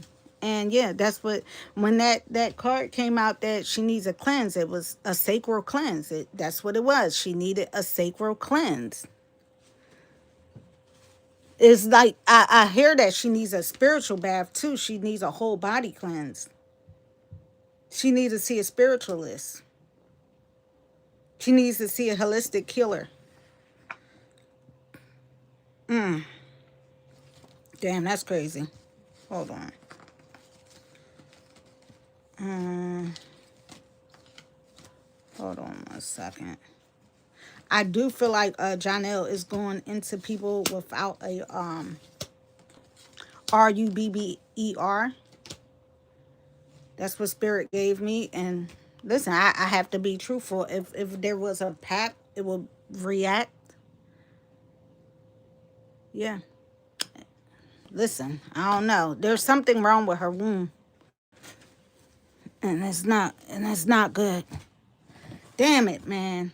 And yeah, that's what, when that card came out that she needs a cleanse, it was a sacral cleanse. That's what it was. She needed a sacral cleanse. It's like I hear that she needs a spiritual bath too. She needs a whole body cleanse. She needs to see a spiritualist. She needs to see a holistic healer. Mm, damn, that's crazy. Hold on. Um, hold on 1 second. I do feel like Jonelle is going into people without a Rubber. That's what Spirit gave me. And listen, I have to be truthful. If there was a pack, it would react. Yeah. Listen, I don't know. There's something wrong with her womb, and it's not good. Damn it, man.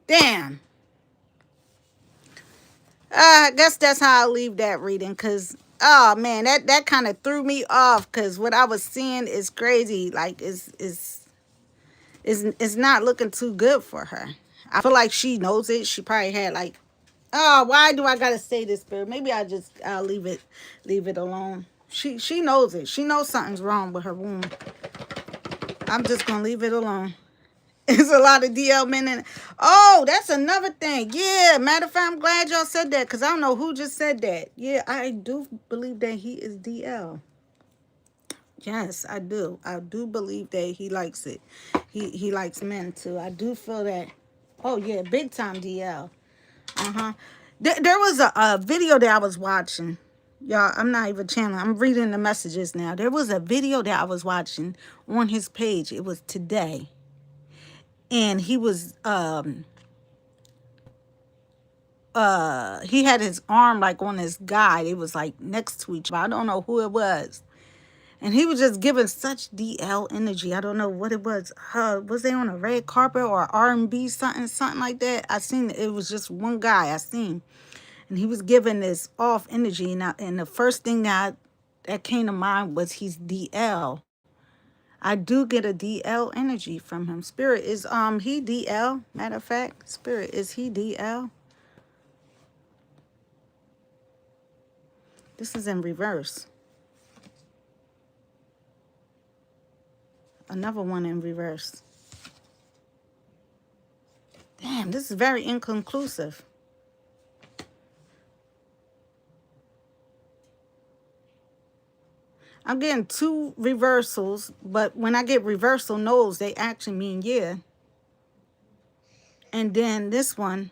Damn. I guess that's how I leave that reading, because oh man, that kind of threw me off, because what I was seeing is crazy. Like it's not looking too good for her. I feel like she knows it. She probably had like, oh, why do I gotta say this, Spirit? Maybe I'll leave it alone. She knows it. She knows something's wrong with her womb. I'm just gonna leave it alone. It's a lot of DL men in it. Oh, that's another thing. Yeah, matter of fact, I'm glad y'all said that because I don't know who just said that. Yeah, I do believe that he is DL. Yes, I do. I do believe that he likes it. He likes men too. I do feel that. Oh yeah, big time DL. Uh-huh. There was a video that I was watching. Y'all, I'm not even channeling. I'm reading the messages now. There was a video that I was watching on his page. It was today. And he was he had his arm like on this guy. It was like next to each other. I don't know who it was. And he was just giving such DL energy. I don't know what it was. Was they on a red carpet or R&B something like that? I seen it was just one guy I seen, and he was giving this off energy. And the first thing that came to mind was he's DL. I do get a DL energy from him. Spirit is he DL. Matter of fact, Spirit is he DL. This is in reverse. Another one in reverse. Damn, this is very inconclusive. I'm getting two reversals, but when I get reversal no's, they actually mean yeah. And then this one,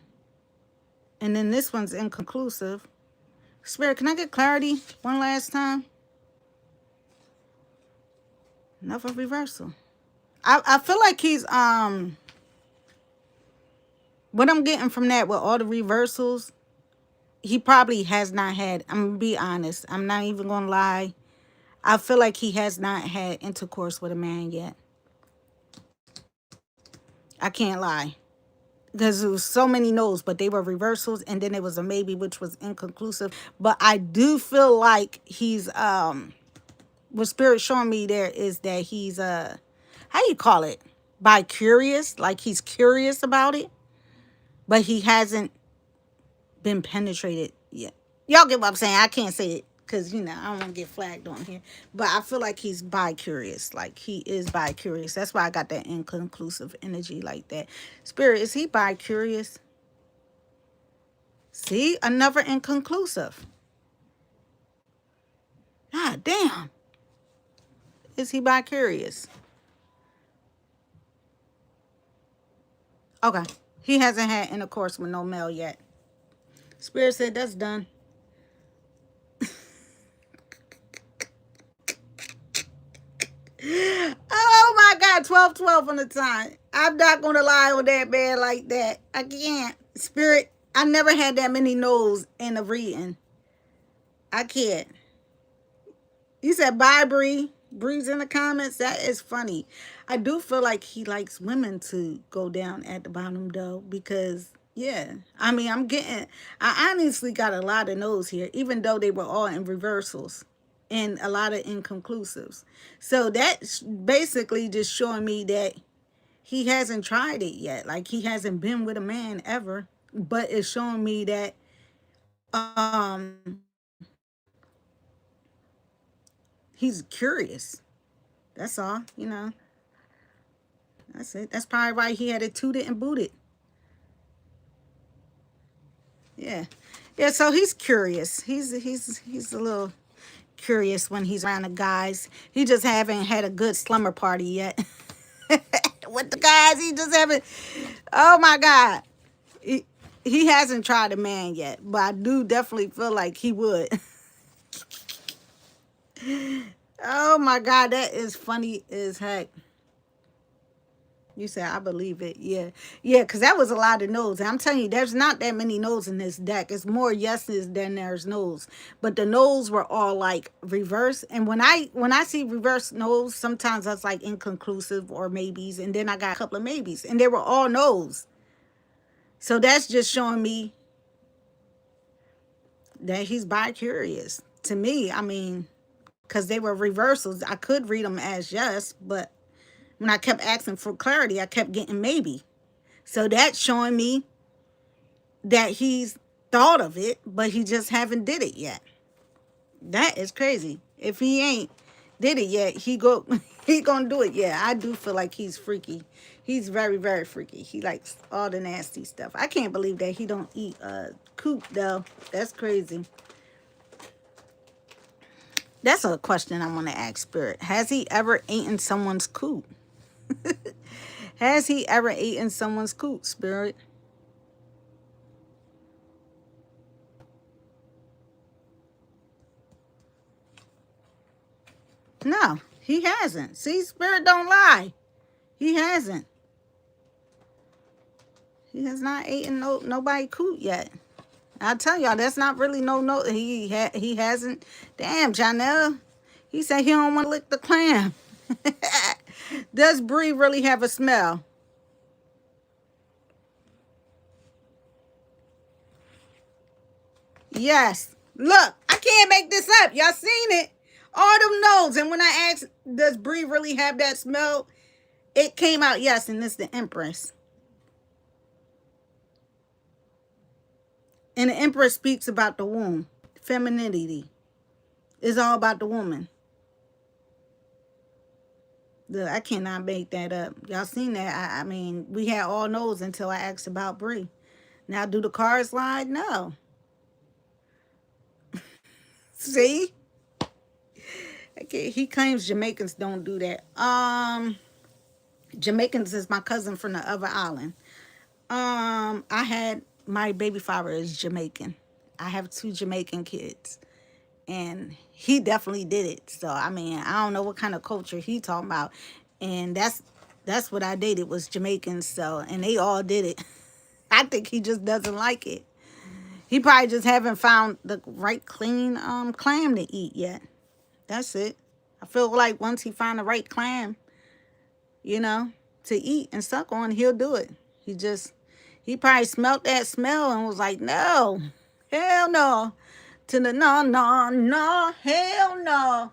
and then this one's inconclusive. Spirit, can I get clarity one last time? Another reversal. I feel like he's what I'm getting from that with all the reversals, he probably has not had, I'm gonna be honest, I'm not even gonna lie. I feel like he has not had intercourse with a man yet. I can't lie. Because there was so many no's, but they were reversals, and then there was a maybe, which was inconclusive. But I do feel like he's what Spirit showing me there is that he's how you call it? Bi curious, like he's curious about it, but he hasn't been penetrated yet. Y'all get what I'm saying? I can't say it because I don't want to get flagged on here. But I feel like he's bi curious, like he is bi curious. That's why I got that inconclusive energy like that. Spirit, is he bi curious? See, another inconclusive. God damn. Is he bi curious? Okay. He hasn't had intercourse with no male yet. Spirit said that's done. Oh my God, 12-12 on the time. I'm not going to lie on that man like that. I can't. Spirit, I never had that many no's in a reading. I can't. You said bye, Bree. Bree's in the comments. That is funny. I do feel like he likes women to go down at the bottom, though, because, yeah. I mean, I honestly got a lot of no's here, even though they were all in reversals and a lot of inconclusives. So that's basically just showing me that he hasn't tried it yet. Like, he hasn't been with a man ever, but it's showing me that um he's curious. That's all. That's it. That's probably why he had it tooted and booted. Yeah. Yeah, so he's curious. He's a little curious when he's around the guys. He just haven't had a good slumber party yet. With the guys, he just haven't. Oh my God. He hasn't tried a man yet, but I do definitely feel like he would. Oh my God, that is funny as heck. You said, I believe it. Yeah. Yeah, because that was a lot of no's. And I'm telling you, there's not that many no's in this deck. It's more yeses than there's no's. But the no's were all like reverse. And when I see reverse no's, sometimes that's like inconclusive or maybes. And then I got a couple of maybes. And they were all no's. So that's just showing me that he's bi-curious. To me, I mean, because they were reversals, I could read them as yes, but when I kept asking for clarity, I kept getting maybe. So that's showing me that he's thought of it, but he just haven't did it yet. That is crazy. If he ain't did it yet, he gonna do it. Yeah, I do feel like he's freaky. He's very, very freaky. He likes all the nasty stuff. I can't believe that he don't eat coop though. That's crazy. That's a question I want to ask Spirit. Has he ever eaten someone's coop? Has he ever eaten someone's coop, Spirit? No, he hasn't. See, spirit don't lie. He hasn't. He has not eaten nobody coot yet. I tell y'all, that's not really no. He hasn't. Damn, Janelle. He said he don't want to lick the clam. Does Bree really have a smell? Yes. Look, I can't make this up. Y'all seen it? All them no's. And when I asked, does Bree really have that smell? It came out yes, and it's the Empress. And the Empress speaks about the womb. Femininity is all about the woman. Look, I cannot make that up. Y'all seen that? I mean, we had all no's until I asked about Bree. Now, do the cards lie? No. See? Okay, he claims Jamaicans don't do that. Jamaicans is my cousin from the other island. I had my baby father is Jamaican. I have 2 Jamaican kids, and he definitely did it. So I mean, I don't know what kind of culture he talking about, and that's what I dated was Jamaicans. So and they all did it. I think he just doesn't like it. He probably just haven't found the right clean clam to eat yet. That's it. I feel like once he find the right clam, you know, to eat and suck on, he'll do it. He probably smelt that smell and was like, no, hell no. To the no, no, no, hell no.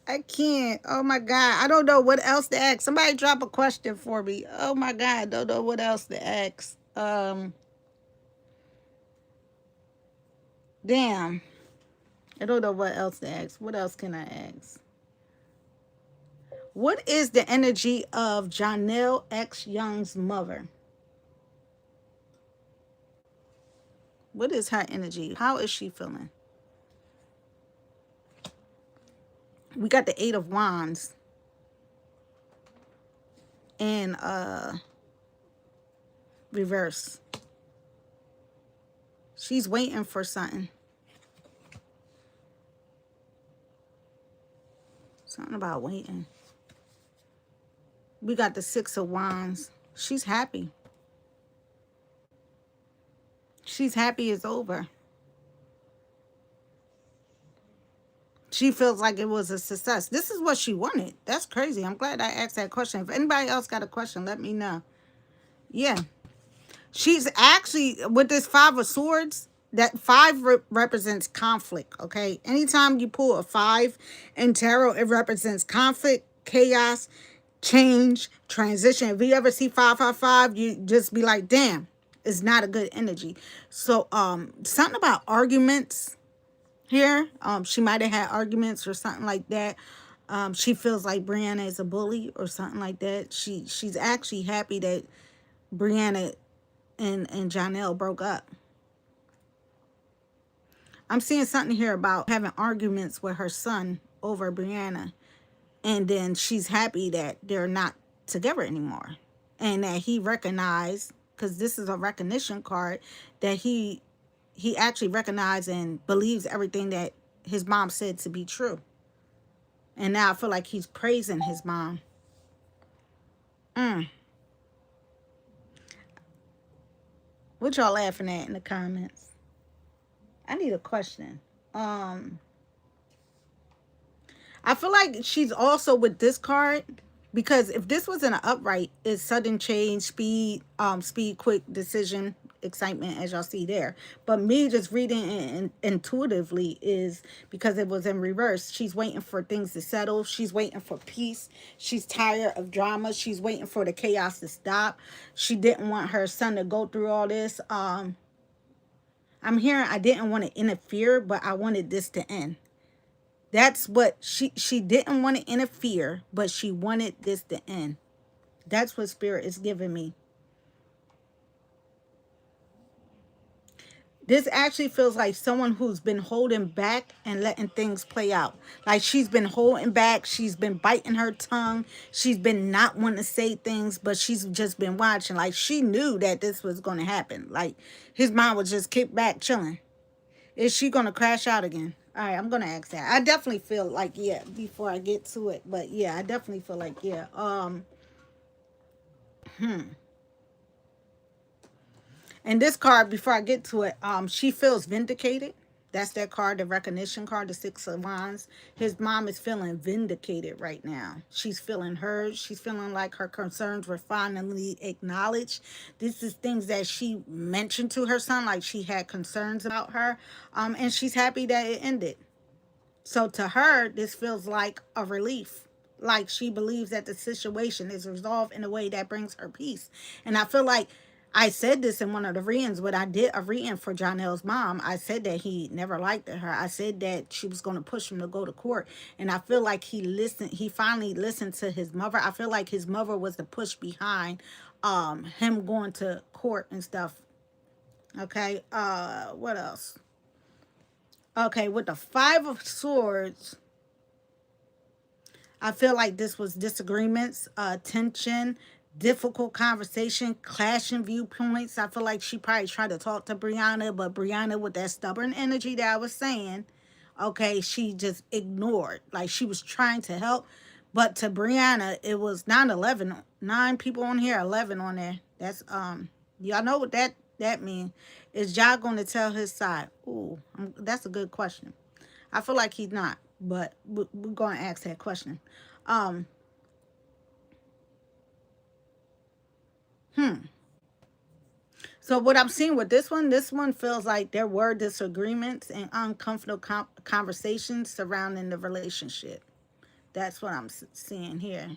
I can't. Oh my God. I don't know what else to ask. Somebody drop a question for me. Oh my God. I don't know what else to ask. Damn. I don't know what else to ask. What else can I ask? What is the energy of Janelle X Young's mother? What is her energy? How is she feeling? We got the 8 of Wands in reverse. She's waiting for something. Something about waiting. We got the 6 of Wands. She's happy. She's happy it's over. She feels like it was a success. This is what she wanted. That's crazy. I'm glad I asked that question. If anybody else got a question, let me know. Yeah. She's actually, with this 5 of Swords, that 5 represents conflict, okay? Anytime you pull a 5 in tarot, it represents conflict, chaos, change, transition. If you ever see 555, you just be like, damn, it's not a good energy. So, something about arguments here. She might have had arguments or something like that. She feels like Brianna is a bully or something like that. She's actually happy that Brianna and Janelle broke up. I'm seeing something here about having arguments with her son over Brianna. And then she's happy that they're not together anymore. And that he recognized, because this is a recognition card, that he actually recognized and believes everything that his mom said to be true. And now I feel like he's praising his mom. What y'all laughing at in the comments? I need a question. I feel like she's also with this card, because if this was in an upright, it's sudden change, speed, quick decision, excitement, as y'all see there. But me just reading it intuitively is because it was in reverse. She's waiting for things to settle. She's waiting for peace. She's tired of drama. She's waiting for the chaos to stop. She didn't want her son to go through all this. I'm hearing I didn't want to interfere, but I wanted this to end. That's what she didn't want to interfere, but she wanted this to end. That's what Spirit is giving me. This actually feels like someone who's been holding back and letting things play out. Like she's been holding back. She's been biting her tongue. She's been not wanting to say things, but she's just been watching. Like she knew that this was going to happen. Like his mom was just kicked back, chilling. Is she going to crash out again? All right, I'm gonna ask that. I definitely feel like, yeah, before I get to it, but yeah, I definitely feel like, yeah. And this card, before I get to it, she feels vindicated. That's that card, the recognition card, the Six of Wands. His mom is feeling vindicated right now. She's feeling heard. She's feeling like her concerns were finally acknowledged. This is things that she mentioned to her son, like she had concerns about her. And she's happy that it ended. So to her, this feels like a relief. Like she believes that the situation is resolved in a way that brings her peace. And I feel like I said this in one of the readings when I did a reading for Jonelle's mom. I said that he never liked her. I said that she was going to push him to go to court. And I feel like he listened. He finally listened to his mother. I feel like his mother was the push behind him going to court and stuff. Okay. What else? Okay, with the Five of Swords, I feel like this was disagreements, tension, difficult conversation, clashing viewpoints. I feel like she probably tried to talk to Brianna, but Brianna, with that stubborn energy that I was saying, okay, she just ignored. Like she was trying to help, but to Brianna, it was 9/11. 9 people on here, 11 on there. That's y'all know what that means. Is y'all going to tell his side? Ooh, that's a good question. I feel like he's not, but we're going to ask that question. Um, hmm. So what I'm seeing with this one feels like there were disagreements and uncomfortable conversations surrounding the relationship. That's what I'm seeing here.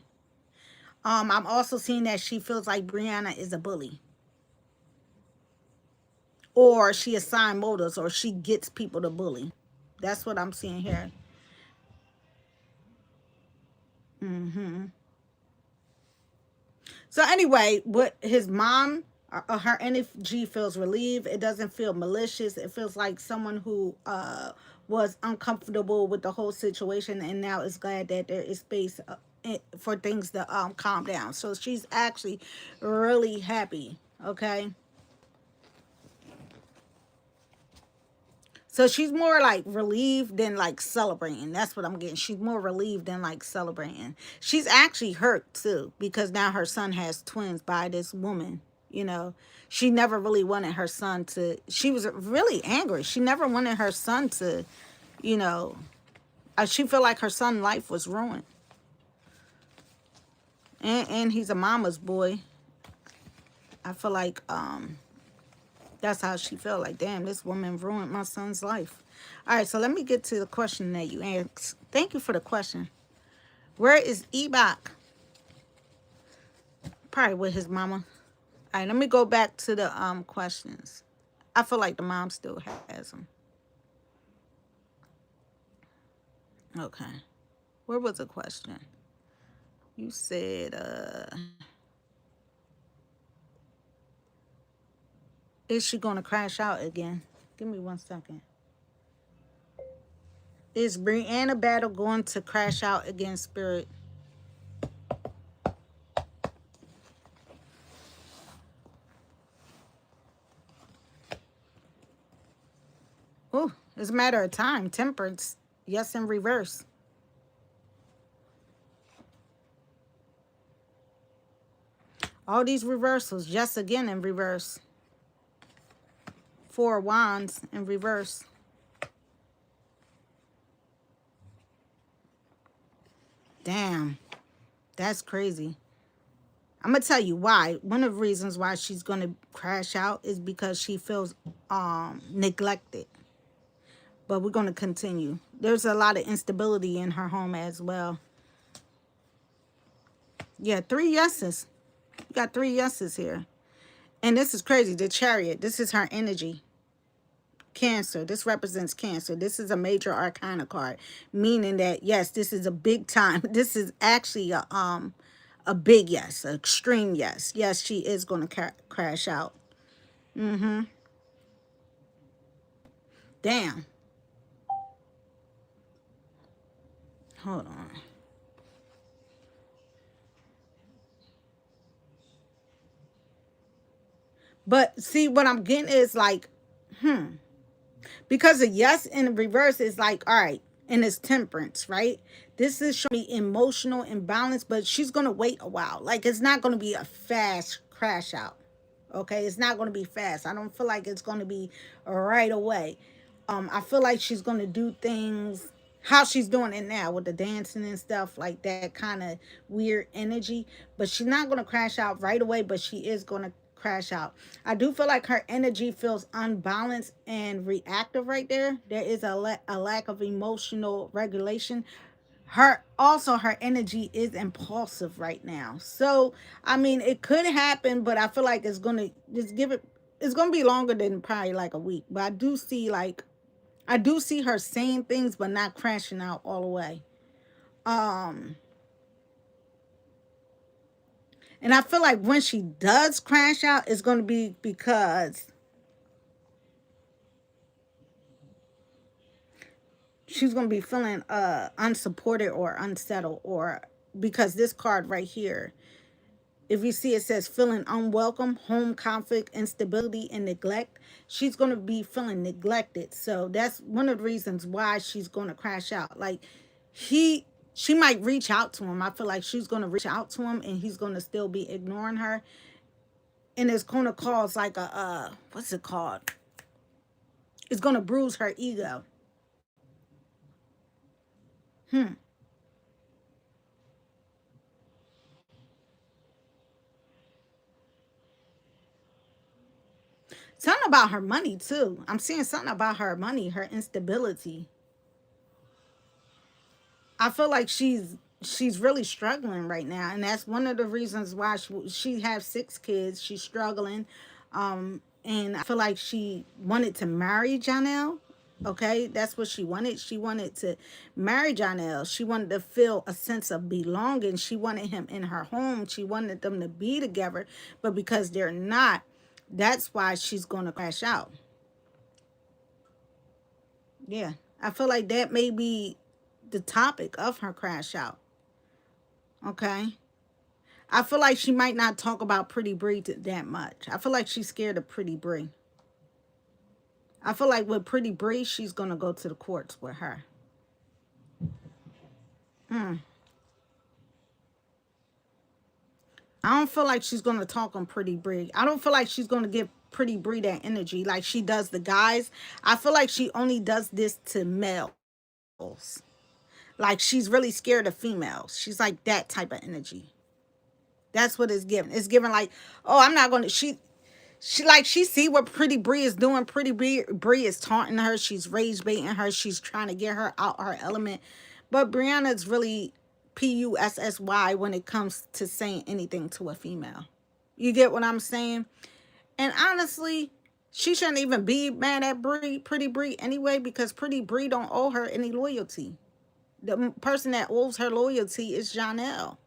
I'm also seeing that she feels like Brianna is a bully, or she assigned motives, or she gets people to bully. That's what I'm seeing here. Hmm. So anyway, what his mom, her energy feels relieved. It doesn't feel malicious. It feels like someone who was uncomfortable with the whole situation and now is glad that there is space for things to calm down. So she's actually really happy. Okay. So she's more like relieved than like celebrating. That's what I'm getting. She's more relieved than like celebrating. She's actually hurt too because now her son has twins by this woman. You know, she never really wanted her son to. She was really angry. She never wanted her son to, you know, she felt like her son's life was ruined. And he's a mama's boy. I feel like that's how she felt. Like, damn, this woman ruined my son's life. All right, so let me get to the question that you asked. Thank you for the question. Where is Ebok? Probably with his mama. All right, let me go back to the questions. I feel like the mom still has them. Okay. Where was the question? You said, is she going to crash out again? Give me 1 second. Is Brianna Battle going to crash out against Spirit? Oh, it's a matter of time. Temperance. Yes, in reverse. All these reversals. Yes, again in reverse. 4 wands in reverse. Damn. That's crazy. I'm gonna tell you why. One of the reasons why she's gonna crash out is because she feels neglected. But we're gonna continue. There's a lot of instability in her home as well. Yeah, 3 yeses. You got 3 yeses here. And this is crazy. The Chariot. This is her energy. Cancer. This represents Cancer. This is a major arcana card, meaning that yes, this is a big time. This is actually a big yes, an extreme yes. Yes, she is going to crash out. Mm-hmm. Damn. Hold on. But see, what I'm getting is like, hmm. Because a yes in reverse is like, all right, and it's temperance, right? This is showing me emotional imbalance, but she's going to wait a while. Like, it's not going to be a fast crash out. Okay, it's not going to be fast. I don't feel like it's going to be right away. I feel like she's going to do things how she's doing it now with the dancing and stuff, like that kind of weird energy. But she's not going to crash out right away, but she is going to crash out. I do feel like her energy feels unbalanced and reactive right there. There is a lack of emotional regulation. Her energy is impulsive right now. So I mean, it could happen, but I feel like it's gonna just give it. It's gonna be longer than probably like a week. But I do see her saying things, but not crashing out all the way. Um, and I feel like when she does crash out, it's gonna be because she's gonna be feeling unsupported or unsettled, or because this card right here, if you see, it says feeling unwelcome, home conflict, instability, and neglect. She's going to be feeling neglected. So that's one of the reasons why she's going to crash out. Like, he, she might reach out to him. I feel like she's going to reach out to him and he's going to still be ignoring her. And it's going to cause like what's it called? It's going to bruise her ego. Hmm. Something about her money too. I'm seeing something about her money, her instability. I feel like she's really struggling right now, and that's one of the reasons why she has 6 kids. She's struggling, and I feel like she wanted to marry Janelle. Okay, that's what she wanted. She wanted to marry Janelle. She wanted to feel a sense of belonging. She wanted him in her home. She wanted them to be together, but because they're not, that's why she's going to crash out. Yeah, I feel like that may be the topic of her crash out. Okay. I feel like she might not talk about Pretty Bree that much. I feel like she's scared of Pretty Bree. I feel like with Pretty Bree, she's going to go to the courts with her. Mm. I don't feel like she's going to talk on Pretty Bree. I don't feel like she's going to give Pretty Bree that energy like she does the guys. I feel like she only does this to males. Like she's really scared of females. She's like that type of energy. That's what it's giving. It's giving like, oh, I'm not going to, she see what Pretty Bree is doing. Pretty Bree is taunting her. She's rage baiting her. She's trying to get her out her element. But Brianna's really PUSSY when it comes to saying anything to a female. You get what I'm saying? And honestly, she shouldn't even be mad at Pretty Bree anyway, because Pretty Bree don't owe her any loyalty. The person that owes her loyalty is Janelle.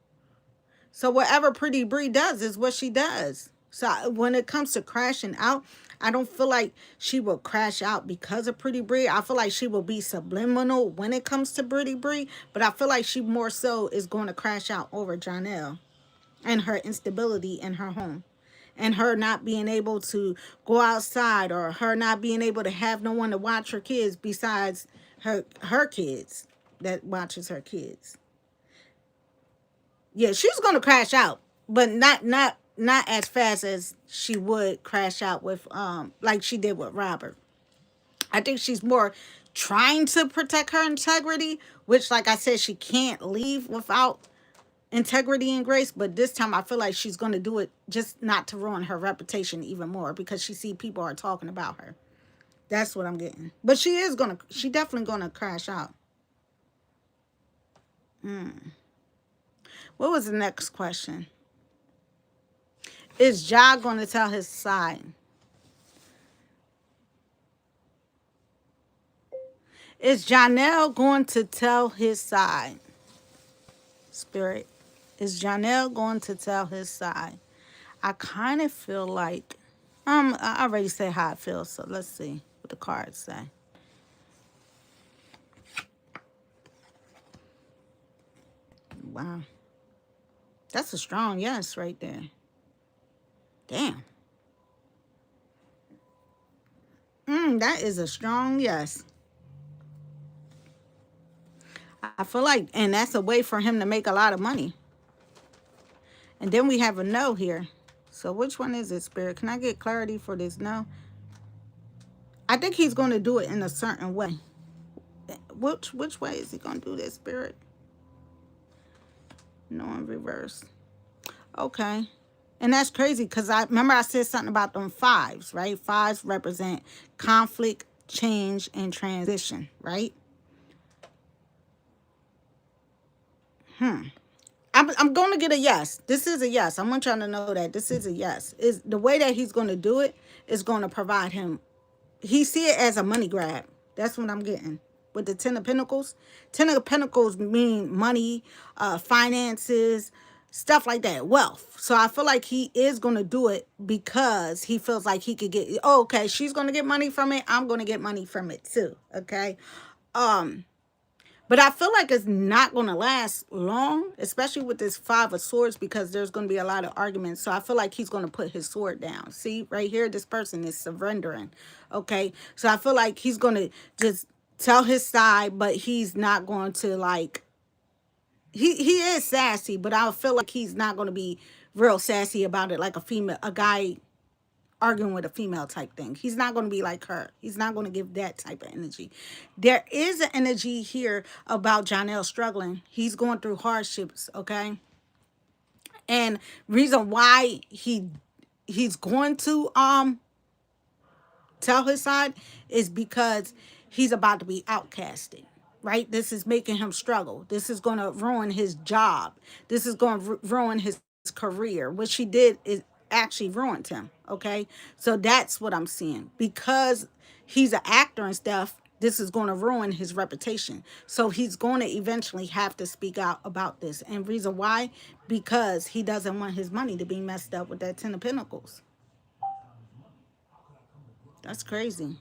So whatever Pretty Bree does is what she does. So when it comes to crashing out, I don't feel like she will crash out because of Pretty Bree. I feel like she will be subliminal when it comes to Pretty Bree, but I feel like she more so is going to crash out over Janelle and her instability in her home. And her not being able to go outside, or her not being able to have no one to watch her kids besides her kids that watches her kids. Yeah, she's gonna crash out, but not as fast as she would crash out with like she did with Robert. I think she's more trying to protect her integrity, which like I said, she can't leave without integrity and grace. But this time I feel like she's gonna do it just not to ruin her reputation even more, because she see people are talking about her. That's what I'm getting. But she definitely gonna crash out. Hmm. What was the next question? Is Ja going to tell his side? Is Janelle going to tell his side? Spirit. Is Janelle going to tell his side? I kind of feel like I already said how I feel, so let's see what the cards say. Wow. That's a strong yes right there. Damn. That is a strong yes. I feel like, and that's a way for him to make a lot of money. And then we have a no here. So which one is it, Spirit? Can I get clarity for this no? I think he's going to do it in a certain way. Which way is he going to do this, Spirit? No, in reverse. Okay. And that's crazy because I remember I said something about them fives, right? Fives represent conflict, change, and transition, right? I'm going to get a yes. This is a yes. I want y'all to know that this is a yes. Is the way that he's going to do it is going to provide him. He see it as a money grab. That's what I'm getting with the Ten of Pentacles. Ten of Pentacles mean money, finances, stuff like that, wealth. So I feel like he is going to do it because he feels like he could get. Oh, okay, she's going to get money from it. I'm going to get money from it too. Okay. Um, but I feel like it's not going to last long, especially with this Five of Swords, because there's going to be a lot of arguments. So I feel like he's going to put his sword down. See, right here, this person is surrendering. Okay. So I feel like he's going to just tell his side, but he's not going to like, he is sassy, but I feel like he's not going to be real sassy about it like a guy arguing with a female type thing. He's not going to be like her. He's not going to give that type of energy. There is an energy here about Janelle struggling. He's going through hardships, okay? And reason why he's going to tell his side is because he's about to be outcasted, right? This is making him struggle. This is going to ruin his job. This is going to ruin his career. What she did is actually ruined him, okay? So that's what I'm seeing. Because he's an actor and stuff, this is going to ruin his reputation. So he's going to eventually have to speak out about this. And reason why? Because he doesn't want his money to be messed up with that Ten of Pentacles. That's crazy.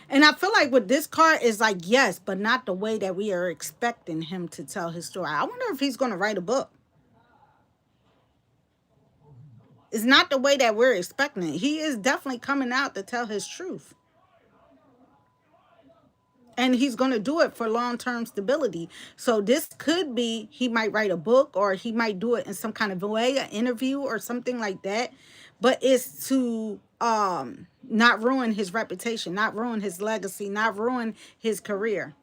And I feel like with this card is like, yes, but not the way that we are expecting him to tell his story. I wonder if he's going to write a book. It's not the way that we're expecting it. He is definitely coming out to tell his truth. And he's going to do it for long-term stability. So this could be, he might write a book or he might do it in some kind of way, an interview or something like that. But it's to not ruin his reputation, not ruin his legacy, not ruin his career.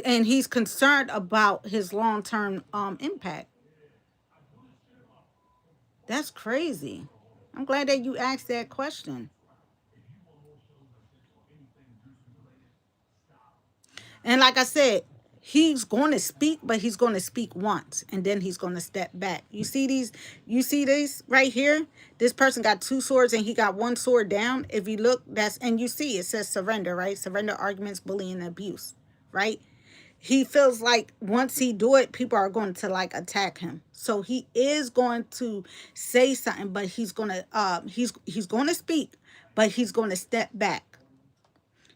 And he's concerned about his long-term impact. That's crazy. I'm glad that you asked that question. And like I said, he's going to speak, but he's going to speak once and then he's going to step back. You see these right here? This person got two swords and he got one sword down. If you look, that's, and you see it says surrender, right? Surrender, arguments, bullying, and abuse, right? He feels like once he do it, people are going to like attack him. So he is going to say something, but he's going to he's going to speak, but he's going to step back.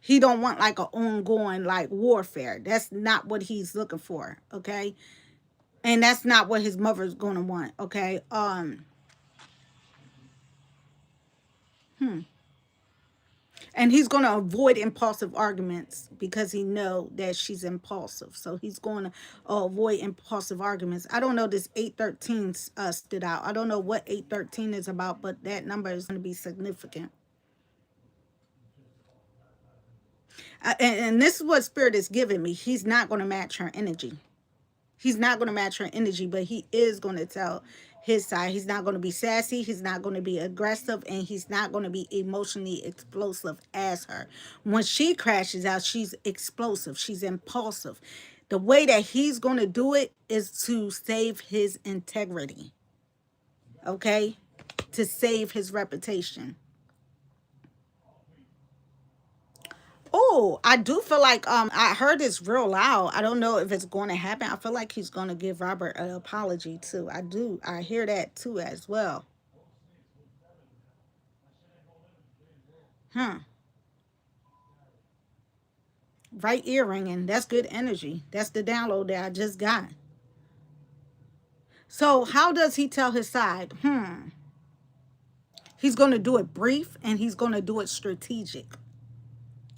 He don't want like an ongoing like warfare. That's not what he's looking for, okay? And that's not what his mother's going to want, okay? And he's going to avoid impulsive arguments because he know that she's impulsive. So he's going to avoid impulsive arguments. I don't know, this 813 stood out. I don't know what 813 is about, but that number is going to be significant. And this is what Spirit is giving me. He's not going to match her energy. He's not going to match her energy, but he is going to tell his side. He's not going to be sassy. He's not going to be aggressive. And he's not going to be emotionally explosive as her. When she crashes out, she's explosive. She's impulsive. The way that he's going to do it is to save his integrity. Okay? To save his reputation. Oh, I do feel like I heard it's real loud. I don't know if it's going to happen. I feel like he's going to give Robert an apology too. I hear that too as well. Huh. Right ear ringing. That's good energy. That's the download that I just got. So how does he tell his side? He's going to do it brief and he's going to do it strategic.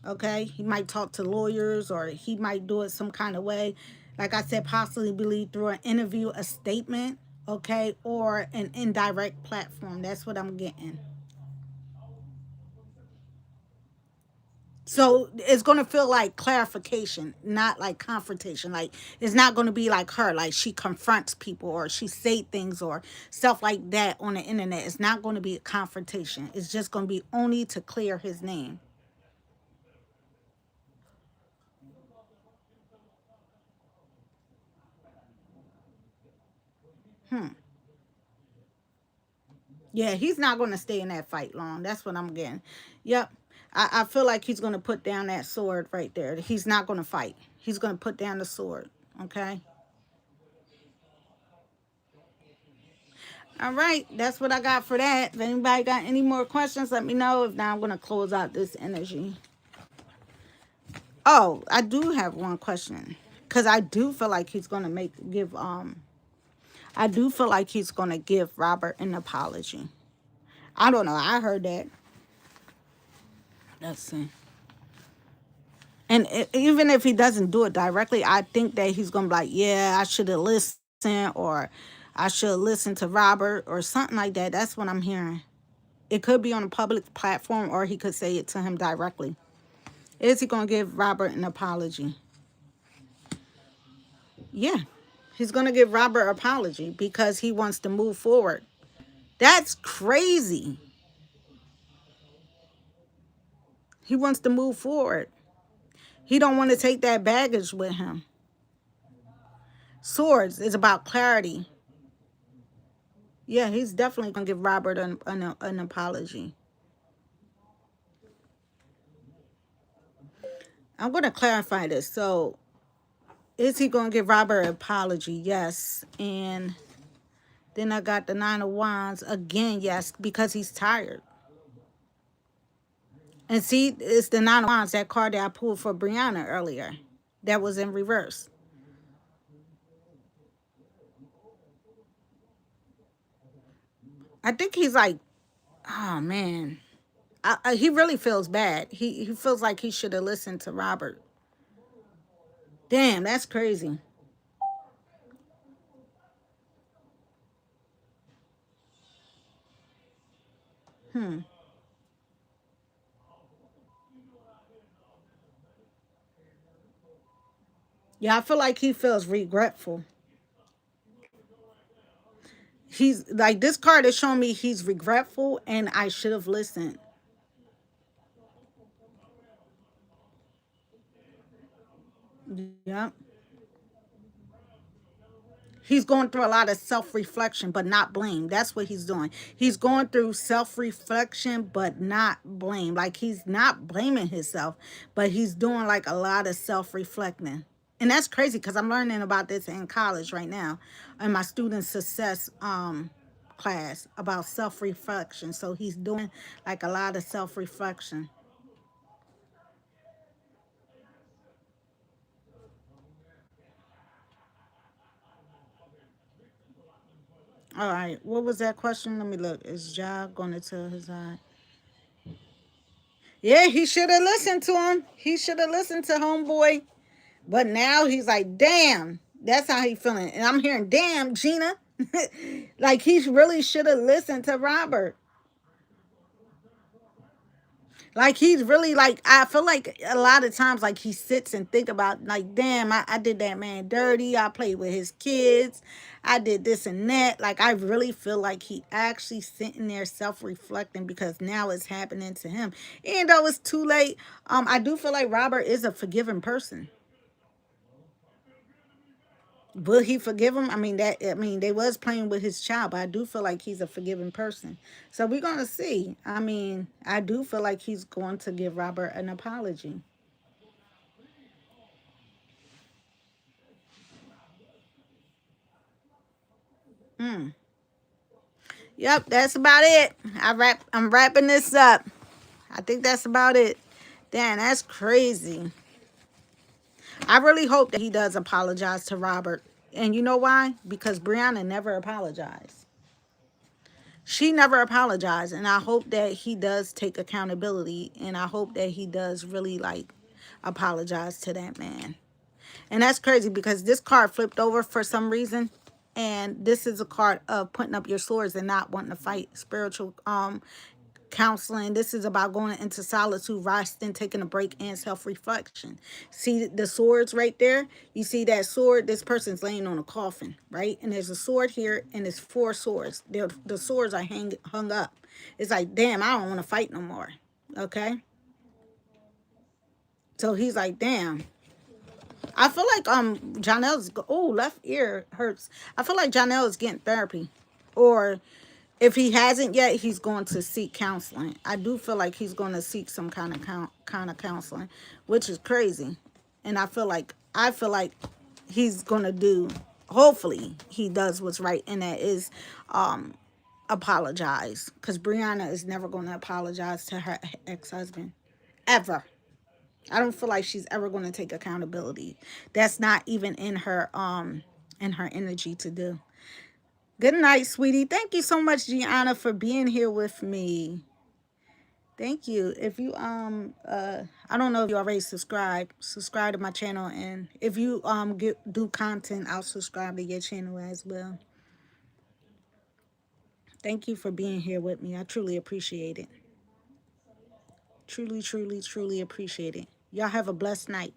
Okay, he might talk to lawyers or he might do it some kind of way, like I said, possibly through an interview, a statement, okay, or an indirect platform. That's what I'm getting. So it's going to feel like clarification, not like confrontation. Like it's not going to be like her, like she confronts people or she say things or stuff like that on the internet. It's not going to be a confrontation. It's just going to be only to clear his name. Yeah, he's not going to stay in that fight long. That's what I'm getting. Yep. I feel like he's going to put down that sword right there. He's not going to fight. He's going to put down the sword. Okay. All right. That's what I got for that. If anybody got any more questions, let me know. If not, I'm going to close out this energy. Oh, I do have one question. Because I do feel like he's going to I do feel like he's going to give Robert an apology. I don't know. I heard that. Let's see. And even if he doesn't do it directly, I think that he's going to be like, yeah, I should have listened, or I should listen to Robert or something like that. That's what I'm hearing. It could be on a public platform or he could say it to him directly. Is he going to give Robert an apology? Yeah. He's going to give Robert an apology because he wants to move forward. That's crazy. He wants to move forward. He don't want to take that baggage with him. Swords is about clarity. Yeah, he's definitely going to give Robert an apology. I'm going to clarify this. So, is he going to give Robert an apology? Yes. And then I got the Nine of Wands. Again, yes, because he's tired. And see, it's the Nine of Wands, that card that I pulled for Brianna earlier. That was in reverse. I think he's like, oh, man. He really feels bad. He feels like he should have listened to Robert. Damn, that's crazy. Yeah, I feel like he feels regretful. He's like, this card is showing me he's regretful and I should have listened. Yep. He's going through a lot of self-reflection, but not blame. That's what he's doing. He's going through self-reflection, but not blame. Like he's not blaming himself, but he's doing like a lot of self-reflecting. And that's crazy because I'm learning about this in college right now in my student success class about self-reflection. So he's doing like a lot of self-reflection. All right. What was that question? Let me look. Is Ja going to tell his eye? Yeah, he should have listened to him. He should have listened to homeboy. But now he's like, damn. That's how he feeling. And I'm hearing, damn, Gina. Like he really should have listened to Robert. Like he's really like, I feel like a lot of times like he sits and think about like, damn, I did that man dirty. I played with his kids. I did this and that. Like I really feel like he actually sitting there self-reflecting because now it's happening to him. And though it's too late, I do feel like Robert is a forgiving person. Will he forgive him? I mean they was playing with his child, but I do feel like he's a forgiving person. So we're gonna see. I mean, I do feel like he's going to give Robert an apology. Yep, that's about it. I'm wrapping this up. I think that's about it. Damn, that's crazy. I really hope that he does apologize to Robert. And you know why? Because Brianna never apologized. She never apologized. And I hope that he does take accountability. And I hope that he does really like apologize to that man. And that's crazy because this card flipped over for some reason. And this is a card of putting up your swords and not wanting to fight. Spiritual counseling. This is about going into solitude, resting, taking a break, and self-reflection. See the swords right there? You see that sword? This person's laying on a coffin, right? And there's a sword here, and there's four swords. The swords are hung up. It's like, damn, I don't want to fight no more. Okay? So he's like, damn. I feel like Janelle's, oh, left ear hurts. I feel like Janelle is getting therapy. Or if he hasn't yet, he's going to seek counseling. I do feel like he's going to seek some kind of counseling, which is crazy. And I feel like he's going to do, hopefully he does what's right, and that is apologize, cuz Brianna is never going to apologize to her ex-husband ever. I don't feel like she's ever going to take accountability. That's not even in her energy to do. Good night, sweetie. Thank you so much, Gianna, for being here with me. Thank you. If you I don't know if you already subscribe to my channel, and if you do content, I'll subscribe to your channel as well. Thank you for being here with me. I truly appreciate it. Truly, truly, truly appreciate it. Y'all have a blessed night.